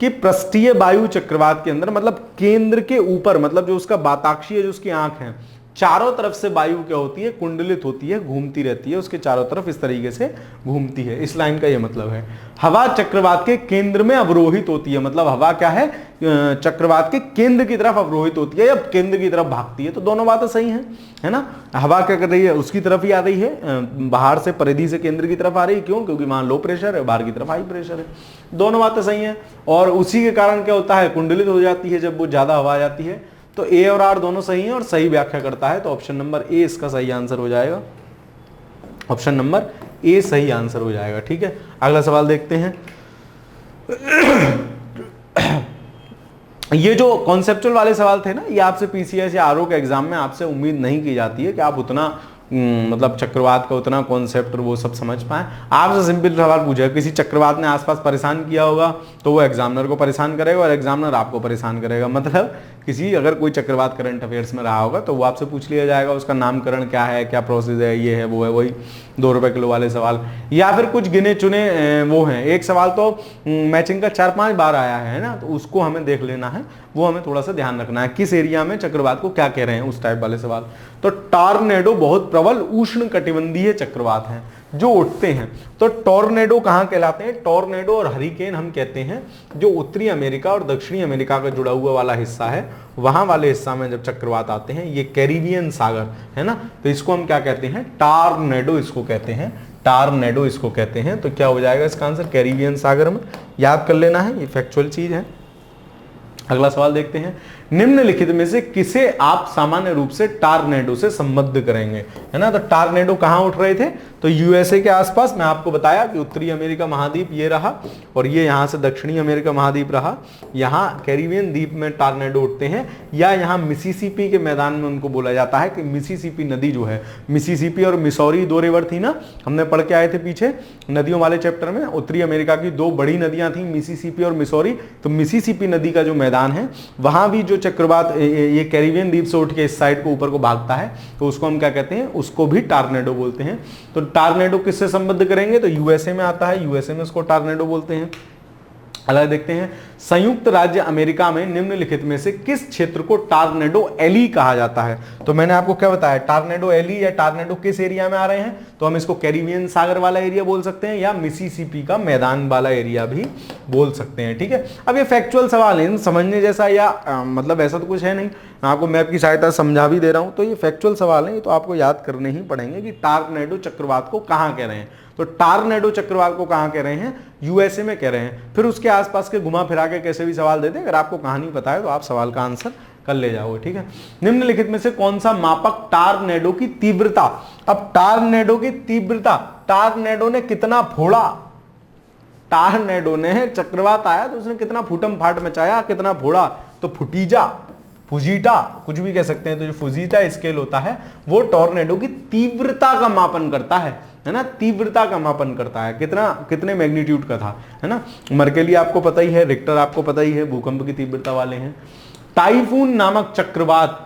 कि पृष्ठीय वायु चक्रवात के अंदर, मतलब केंद्र के ऊपर, मतलब जो उसका वाताक्षी है, जो उसकी आंख है, चारों तरफ से वायु क्या होती है, कुंडलित होती है, घूमती रहती है, उसके चारों तरफ इस तरीके से घूमती है। इस लाइन का ये मतलब है। हवा चक्रवात के केंद्र में अवरोहित होती है, मतलब हवा क्या है, चक्रवात के केंद्र की तरफ अवरोहित होती है या केंद्र की तरफ भागती है। तो दोनों बातें सही हैं, है ना। हवा क्या कर रही है, उसकी तरफ ही आ रही है, बाहर से परिधि से केंद्र की तरफ आ रही है। क्यों? क्योंकि वहां लो प्रेशर है, बाहर की तरफ हाई प्रेशर है। दोनों बातें सही हैं। और उसी के कारण क्या होता है, कुंडलित हो जाती है जब वो ज्यादा हवा आ जाती है। तो ए और आर दोनों सही हैं और सही व्याख्या करता है। तो ऑप्शन नंबर ए इसका सही आंसर हो जाएगा। ऑप्शन नंबर ए सही आंसर हो जाएगा। ठीक है, अगला सवाल देखते हैं। ये जो कॉन्सेप्चुअल वाले सवाल थे ना, ये आपसे पीसीएस या आरओ के एग्जाम में आपसे उम्मीद नहीं की जाती है कि आप उतना मतलब चक्रवात का उतना कॉन्सेप्ट वो सब समझ पाए। आपसे सिंपल सवाल पूछा, किसी चक्रवात ने आसपास परेशान किया होगा तो वो एग्जामिनर को परेशान करेगा और एग्जामिनर आपको परेशान करेगा। मतलब किसी अगर कोई चक्रवात करंट अफेयर्स में रहा होगा तो वो आपसे पूछ लिया जाएगा, उसका नामकरण क्या है, क्या प्रोसेस है, ये है वो है, वही 2 रुपए किलो वाले सवाल। या फिर कुछ गिने चुने वो हैं। एक सवाल तो मैचिंग का 4-5 बार आया है ना, तो उसको हमें देख लेना है, वो हमें थोड़ा सा ध्यान रखना है किस एरिया में चक्रवात को क्या कह रहे हैं, उस टाइप वाले सवाल। तो टॉर्नेडो बहुत प्रबल उष्ण कटिबंधीय चक्रवात हैं जो उठते हैं। तो टॉर्नेडो कहाँ कहलाते हैं? टॉर्नेडो और हरिकेन हम कहते हैं जो उत्तरी अमेरिका और दक्षिणी अमेरिका का जुड़ा हुआ वाला हिस्सा है, वहां वाले हिस्सा में जब चक्रवात आते हैं, ये कैरिबियन सागर है ना, तो इसको हम क्या कहते हैं? टॉर्नेडो इसको कहते हैं, टॉर्नेडो इसको कहते हैं। तो क्या हो जाएगा इसका आंसर? कैरिबियन सागर में। याद कर लेना है, ये फैक्चुअल चीज है। अगला सवाल देखते हैं। निम्नलिखित में से किसे आप सामान्य रूप से टॉर्नेडो से संबद्ध करेंगे, है ना। तो टॉर्नेडो कहां उठ रहे थे? तो यूएसए के आसपास। मैं आपको बताया कि उत्तरी अमेरिका महाद्वीप ये रहा और ये यहां से दक्षिणी अमेरिका महाद्वीप रहा। यहां कैरिबियन द्वीप में टॉर्नेडो उठते हैं, या यहां मिसिसिपी के मैदान में उनको बोला जाता है कि मिसिसिपी नदी जो है, मिसिसिपी और मिसौरी 2 रिवर थी ना, हमने पढ़ के आए थे पीछे नदियों वाले चैप्टर में। उत्तरी अमेरिका की 2 बड़ी नदियां थी, मिसिसिपी और मिसौरी। तो मिसिसिपी नदी का जो मैदान है, वहां भी जो चक्रवात ये कैरिबियन द्वीप से उठ के इस साइड को ऊपर को भागता है, तो उसको हम क्या कहते हैं? उसको भी टॉर्नेडो बोलते हैं। तो टॉर्नेडो किससे संबद्ध करेंगे? तो यूएसए में आता है, यूएसए में इसको टॉर्नेडो बोलते हैं। अगला देखते हैं। संयुक्त राज्य अमेरिका में निम्नलिखित में से किस क्षेत्र को टॉर्नेडो एली कहा जाता है? तो मैंने आपको क्या बताया, टॉर्नेडो एली या टॉर्नेडो किस एरिया में आ रहे हैं? तो हम इसको कैरिबियन सागर वाला एरिया बोल सकते हैं या मिसिसिपी का मैदान वाला एरिया भी बोल सकते हैं। ठीक है, अब ये फैक्चुअल सवाल है, समझने जैसा या मतलब ऐसा तो कुछ है नहीं। मैं आपको मैप की सहायता से समझा भी दे रहा हूं। तो ये फैक्चुअल सवाल है, ये तो आपको याद करने ही पड़ेंगे कि टॉर्नेडो चक्रवात को कहां कह रहे हैं। तो टॉर्नेडो चक्रवात को कहां कह रहे हैं? यूएसए में कह रहे हैं। फिर उसके आसपास के घुमा फिरा के कैसे भी सवाल देते, अगर आपको कहानी पता है तो आप सवाल का आंसर कर ले जाओगे। ठीक है, निम्नलिखित में से कौन सा मापक टॉर्नेडो की तीव्रता? अब टॉर्नेडो की तीव्रता, टॉर्नेडो ने कितना फोड़ा, टॉर्नेडो ने चक्रवात आया तो उसने कितना फूटम फाट मचाया, कितना फोड़ा। तो फुटीजा, फुजीटा, कुछ भी कह सकते हैं। तो जो फुजीटा स्केल होता है वो टॉर्नेडो की तीव्रता का मापन करता है ना, तीव्रता का मापन करता है, कितने मैग्नीट्यूड का था, है ना। मर्केली आपको पता ही है, रिक्टर आपको पता ही है, भूकंप की तीव्रता वाले हैं। टाइफून नामक चक्रवात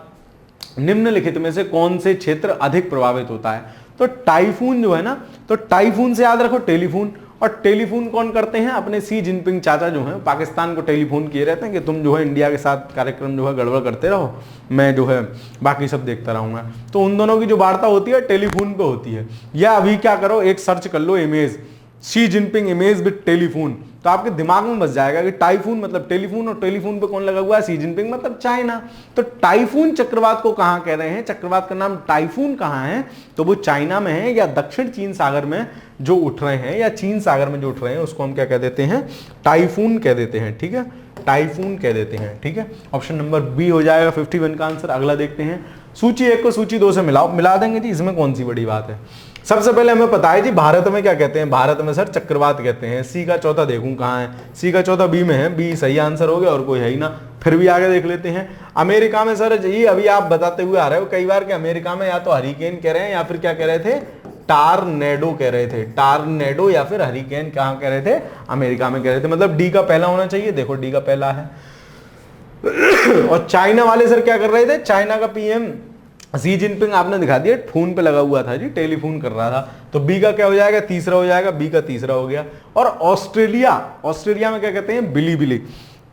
निम्नलिखित में से कौन से क्षेत्र अधिक प्रभावित होता है? तो टाइफून जो है ना, तो टाइफून से याद रखो टेलीफोन। और टेलीफोन कौन करते हैं? अपने सी जिनपिंग चाचा जो हैं, पाकिस्तान को टेलीफोन किए रहते हैं कि तुम जो है इंडिया के साथ कार्यक्रम जो है गड़बड़ करते रहो, मैं जो है बाकी सब देखता रहूंगा। तो उन दोनों की जो वार्ता होती है टेलीफोन पे होती है। या अभी क्या करो, एक सर्च कर लो image, Xi Jinping image with telephone, तो आपके दिमाग में बस जाएगा कि टाइफून मतलब टेलीफोन, और टेलीफोन पे कौन लगा हुआ है? शी जिनपिंग मतलब चाइना। तो टाइफून चक्रवात को कहां कह रहे हैं? चक्रवात का नाम टाइफून कहां है? तो वो चाइना में है या दक्षिण चीन सागर में जो उठ रहे हैं, या चीन सागर में जो उठ रहे हैं, उसको हम क्या कह देते हैं? टाइफून कह देते हैं। ठीक है, टाइफून कह देते हैं। ठीक है, ऑप्शन नंबर बी हो जाएगा 51 का आंसर। अगला देखते हैं। सूची 1 को सूची 2 से मिलाओ, मिला देंगे जी, इसमें कौन सी बड़ी बात है। सबसे पहले हमें पता है जी भारत में क्या कहते हैं? भारत में सर चक्रवात कहते हैं। सी का चौथा देखूं कहां है? सी का चौथा बी में है, बी सही आंसर हो गया और कोई है ही ना। फिर भी आगे देख लेते हैं। अमेरिका में सर जी अभी आप बताते हुए आ रहे हो कई बार कि अमेरिका में या तो हरिकेन कह रहे हैं या फिर क्या कह रहे थे? टॉर्नेडो कह रहे थे। टॉर्नेडो या फिर हरिकेन कहां कह रहे थे? अमेरिका में कह रहे थे। मतलब डी का पहला होना चाहिए, देखो डी का पहला है। और चाइना वाले सर क्या कर रहे थे? चाइना का पीएम शी जिनपिंग आपने दिखा दिया फोन पे लगा हुआ था जी, टेलीफोन कर रहा था। तो बी का क्या हो जाएगा? तीसरा हो जाएगा, बी का तीसरा हो गया। और ऑस्ट्रेलिया, ऑस्ट्रेलिया में क्या कहते हैं? बिली बिली।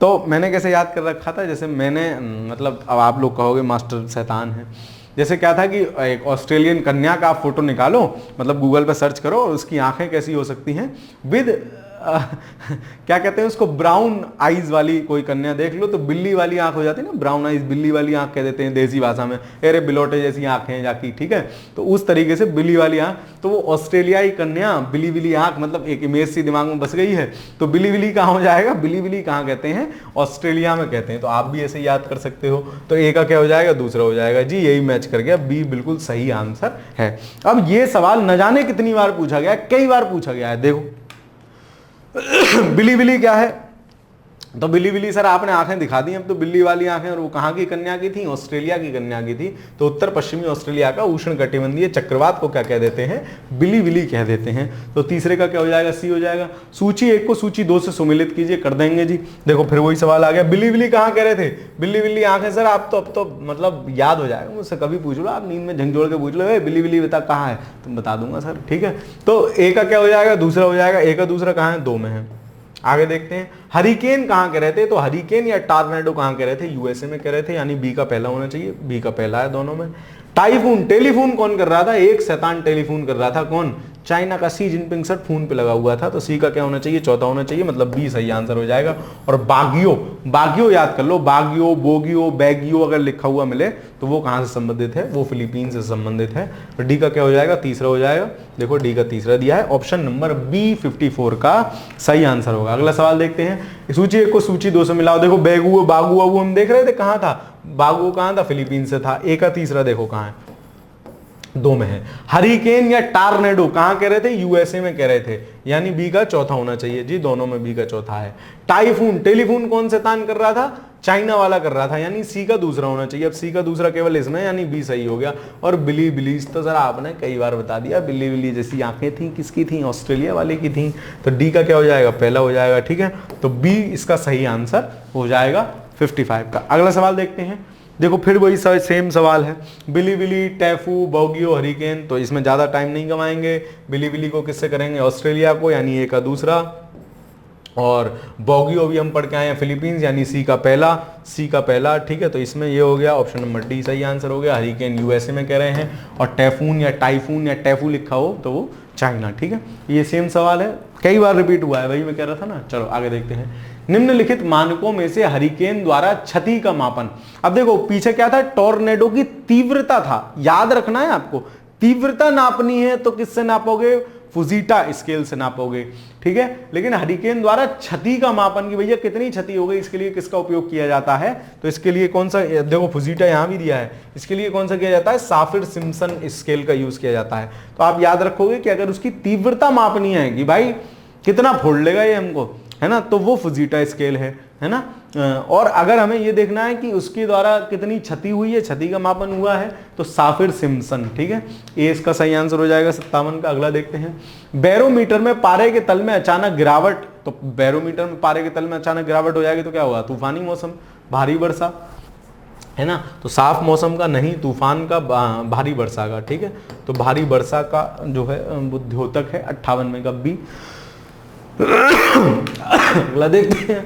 तो मैंने कैसे याद कर रखा था, जैसे मैंने मतलब अब आप लोग कहोगे मास्टर शैतान है, जैसे क्या था कि एक ऑस्ट्रेलियन कन्या का आप फोटो निकालो, मतलब गूगल पे सर्च करो और उसकी आंखें कैसी हो सकती हैं, विद क्या कहते हैं उसको, ब्राउन आईज वाली कोई कन्या देख लो तो बिल्ली वाली आंख हो जाती है ना, ब्राउन आईज, बिल्ली वाली आंख कह देते हैं देसी भाषा में, अरे बिलोटे जैसी आंखें जाकी, ठीक है। तो उस तरीके से बिल्ली वाली आंख, तो वो ऑस्ट्रेलियाई कन्या बिली बिली आंख, मतलब एक इमेज सी दिमाग में बस गई है। तो बिली बिली कहाँ हो जाएगा, बिली बिली कहाँ कहते हैं, ऑस्ट्रेलिया में कहते हैं। तो आप भी ऐसे याद कर सकते हो। तो ए का क्या हो जाएगा, दूसरा हो जाएगा जी, यही मैच कर गया, बी बिल्कुल सही आंसर है। अब ये सवाल न जाने कितनी बार पूछा गया है, कई बार पूछा गया है। देखो बिली बिली क्या है, तो बिली बिली सर आपने आंखें दिखा दी, अब तो बिल्ली वाली आंखें, और वो कहाँ की कन्या की थी, ऑस्ट्रेलिया की कन्या की थी। तो उत्तर पश्चिमी ऑस्ट्रेलिया का उष्णकटिबंधीय चक्रवात को क्या कह देते हैं, बिली बिली कह देते हैं। तो तीसरे का क्या हो जाएगा, सी हो जाएगा। सूची 1 को सूची 2 से सुमिलित कीजिए, कर देंगे जी। देखो फिर वही सवाल आ गया, बिली बिली कहाँ कह रहे थे, बिल्ली बिल्ली आंखें। सर आप तो अब तो मतलब याद हो जाएगा, मुझसे कभी पूछ लो, आप नींद में झंझोड़ के पूछ लो, बिल्ली बिल्ली बता कहाँ है, तुम बता दूंगा सर, ठीक है। तो ए का क्या हो जाएगा, दूसरा हो जाएगा। ए का दूसरा कहाँ है, 2 में है। आगे देखते हैं, हरिकेन कहां कह रहे थे, तो हरिकेन या टॉर्नेडो कहां कह रहे थे, यूएसए में कह रहे थे, यानी बी का पहला होना चाहिए, बी का पहला है दोनों में। टाइफून, टेलीफोन कौन कर रहा था, एक शैतान टेलीफोन कर रहा था, कौन, चाइना का सी जिनपिंग सर फोन पे लगा हुआ था। तो सी का क्या होना चाहिए, चौथा होना चाहिए, मतलब बी सही आंसर हो जाएगा। और बागियो, बागियो याद कर लो, बागियो, बोगियो, बैगियो अगर लिखा हुआ मिले तो वो कहां से संबंधित है, वो फिलीपीन से संबंधित है। तो डी का क्या हो जाएगा, तीसरा हो जाएगा। देखो डी का तीसरा दिया है, ऑप्शन नंबर बी 54 का सही आंसर होगा। अगला सवाल देखते हैं, सूची 1 को सूची 2 से मिलाओ। देखो बेगुओ बागुआ वो हम देख रहे थे, कहां था बागुओ, कहां था, फिलीपीन से था। ए का तीसरा देखो कहां है, 2 में है। हरिकेन या टॉर्नेडो कहां कह रहे थे, यूएसए में कह रहे थे, यानी बी का चौथा होना चाहिए जी, दोनों में बी का चौथा है। टाइफून, टेलीफोन कौन शैतान कर रहा था, चाइना वाला कर रहा था, यानी सी का दूसरा होना चाहिए। अब सी का दूसरा केवल इसमें, यानी बी सही हो गया। और बिली बिलीज तो सर आपने कई बार बता दिया, बिल्ली बिल्ली जैसी आंखें थी, किसकी थी, ऑस्ट्रेलिया वाले की थी। तो डी का क्या हो जाएगा, पहला हो जाएगा, ठीक है। तो बी इसका सही आंसर हो जाएगा 55 का। अगला सवाल देखते हैं, देखो फिर वही सेम सवाल है, बिली बिली, टैफू, बोगियो, हरिकेन। तो इसमें ज़्यादा टाइम नहीं गवाएंगे, बिली बिली को किससे करेंगे, ऑस्ट्रेलिया को, यानी ए का दूसरा, और बोगियो भी हम पढ़ के आए हैं फिलीपींस, यानी सी का पहला, सी का पहला, ठीक है। तो इसमें ये हो गया, ऑप्शन नंबर डी सही आंसर हो गया। हरिकेन यूएसए में कह रहे हैं, और टैफून या टाइफून या टैफू लिखा हो तो वो चाइना, ठीक है। ये सेम सवाल है, कई बार रिपीट हुआ है, वही मैं कह रहा था ना। चलो आगे देखते हैं, निम्नलिखित मानकों में से हरिकेन द्वारा क्षति का मापन। अब देखो पीछे क्या था, टॉर्नेडो की तीव्रता था, याद रखना है आपको, तीव्रता नापनी है तो किससे नापोगे, फुजीटा स्केल से नापोगे, ठीक है। लेकिन हरिकेन द्वारा क्षति का मापन की भैया कितनी क्षति हो गई, इसके लिए किसका उपयोग किया जाता है, तो इसके लिए कौन सा, देखो फुजीटा यहां भी दिया है, इसके लिए कौन सा किया जाता है, साफिर सिम्पसन स्केल का यूज किया जाता है। तो आप याद रखोगे कि अगर उसकी तीव्रता मापनी है कि भाई कितना फोड़ लेगा ये हमको, है ना, तो वो फुजीटा स्केल है ना। और अगर हमें ये देखना है कि उसके द्वारा कितनी क्षति हुई है, क्षति का मापन हुआ है, तो साफिर सिम्पसन, ठीक है। ये इसका सही आंसर हो जाएगा 57 का। अगला देखते हैं, बैरोमीटर में पारे के तल में अचानक गिरावट। तो बैरोमीटर में पारे के तल में अचानक गिरावट हो जाएगी तो क्या होगा, तूफानी मौसम, भारी वर्षा, है ना। तो साफ मौसम का नहीं, तूफान का, भारी वर्षा का, ठीक है। तो भारी वर्षा का जो है द्योतक है 58 में का बी। अगला देखते हैं,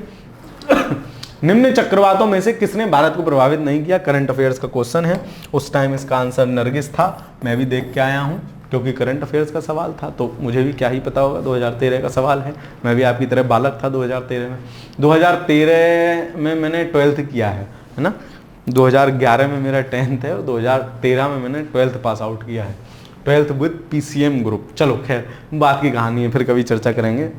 निम्न चक्रवातों में से किसने भारत को प्रभावित नहीं किया, करंट अफेयर्स का क्वेश्चन है। उस टाइम इसका आंसर नरगिस था, मैं भी देख के आया हूं, क्योंकि करंट अफेयर्स का सवाल था तो मुझे भी क्या ही पता होगा, 2013 का सवाल है, मैं भी आपकी तरह बालक था 2013 में। 2013 में मैंने 12th किया है ना, 2011 में मेरा 10th है और 2013 में मैंने 12th पास आउट किया है, 12th विद PCM ग्रुप। चलो खैर बात की कहानी है, फिर कभी चर्चा करेंगे।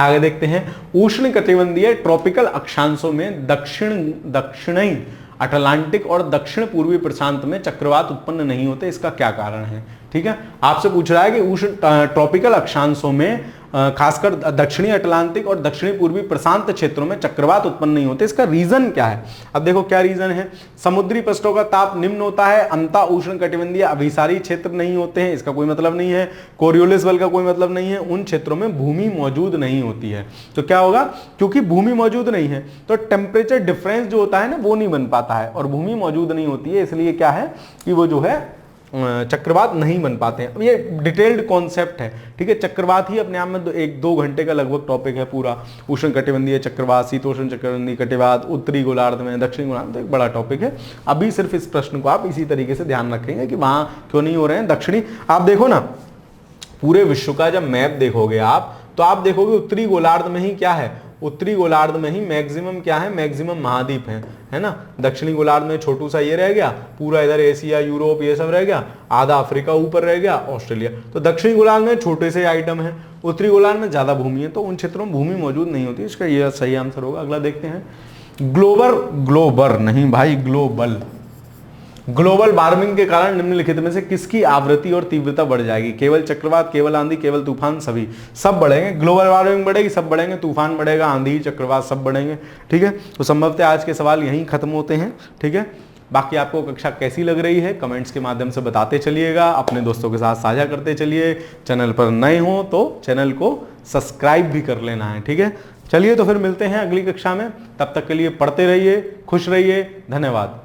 आगे देखते हैं, उष्ण कटिबंधीय ट्रॉपिकल अक्षांशों में दक्षिणी अटलांटिक और दक्षिण पूर्वी प्रशांत में चक्रवात उत्पन्न नहीं होते, इसका क्या कारण है, ठीक है। आपसे पूछ रहा है कि उष्ण ट्रॉपिकल अक्षांशों में खासकर दक्षिणी अटलांटिक और दक्षिणी पूर्वी प्रशांत क्षेत्रों में चक्रवात उत्पन्न नहीं होते, इसका रीजन क्या है। अब देखो क्या रीजन है, समुद्री पृष्ठों का ताप निम्न होता है, अंता उष्ण कटिबंधीय अभिसारी क्षेत्र नहीं होते हैं, इसका कोई मतलब नहीं है, कोरियोलिस बल का कोई मतलब नहीं है, उन क्षेत्रों में भूमि मौजूद नहीं होती है। तो क्या होगा, क्योंकि भूमि मौजूद नहीं है तो टेम्परेचर डिफरेंस जो होता है ना वो नहीं बन पाता है, और भूमि मौजूद नहीं होती है, इसलिए क्या है कि वो जो है चक्रवात नहीं बन पाते हैं। अब ये डिटेल्ड कॉन्सेप्ट है, ठीक है। चक्रवात ही अपने आप में 1-2 घंटे का लगभग टॉपिक है पूरा। उष्ण कटिबंधीय चक्रवात, शीतोष्ण कटिबंधीय चक्रवात, उत्तरी गोलार्ध में, दक्षिणी गोलार्ध में, तो एक बड़ा टॉपिक है। अभी सिर्फ इस प्रश्न को आप इसी तरीके से ध्यान रखेंगे कि वहां क्यों नहीं हो रहे हैं दक्षिणी। आप देखो ना, पूरे विश्व का जब मैप देखोगे आप, तो आप देखोगे उत्तरी गोलार्ध में ही क्या है, उत्तरी गोलार्ध में ही मैक्सिमम क्या है, मैक्सिमम महाद्वीप है ना। दक्षिणी गोलार्ध में छोटू सा ये रह गया, पूरा इधर एशिया, यूरोप, ये सब रह गया, आधा अफ्रीका ऊपर रह गया, ऑस्ट्रेलिया। तो दक्षिणी गोलार्ध में छोटे से आइटम है, उत्तरी गोलार्ध में ज्यादा भूमि है, तो उन क्षेत्रों में भूमि मौजूद नहीं होती। इसका यह सही आंसर होगा। अगला देखते हैं, ग्लोबल नहीं भाई, ग्लोबल वार्मिंग के कारण निम्नलिखित में से किसकी आवृत्ति और तीव्रता बढ़ जाएगी? केवल चक्रवात, केवल आंधी, केवल तूफान, सभी, सब बढ़ेंगे। ग्लोबल वार्मिंग बढ़ेगी, सब बढ़ेंगे, तूफान बढ़ेगा, आंधी, चक्रवात, सब बढ़ेंगे, ठीक है। तो संभवतः आज के सवाल यहीं खत्म होते हैं, ठीक है। बाकी आपको कक्षा कैसी लग रही है कमेंट्स के माध्यम से बताते चलिएगा, अपने दोस्तों के साथ साझा करते चलिए। चैनल पर नए हो तो चैनल को सब्सक्राइब भी कर लेना है, ठीक है। चलिए तो फिर मिलते हैं अगली कक्षा में, तब तक के लिए पढ़ते रहिए, खुश रहिए, धन्यवाद।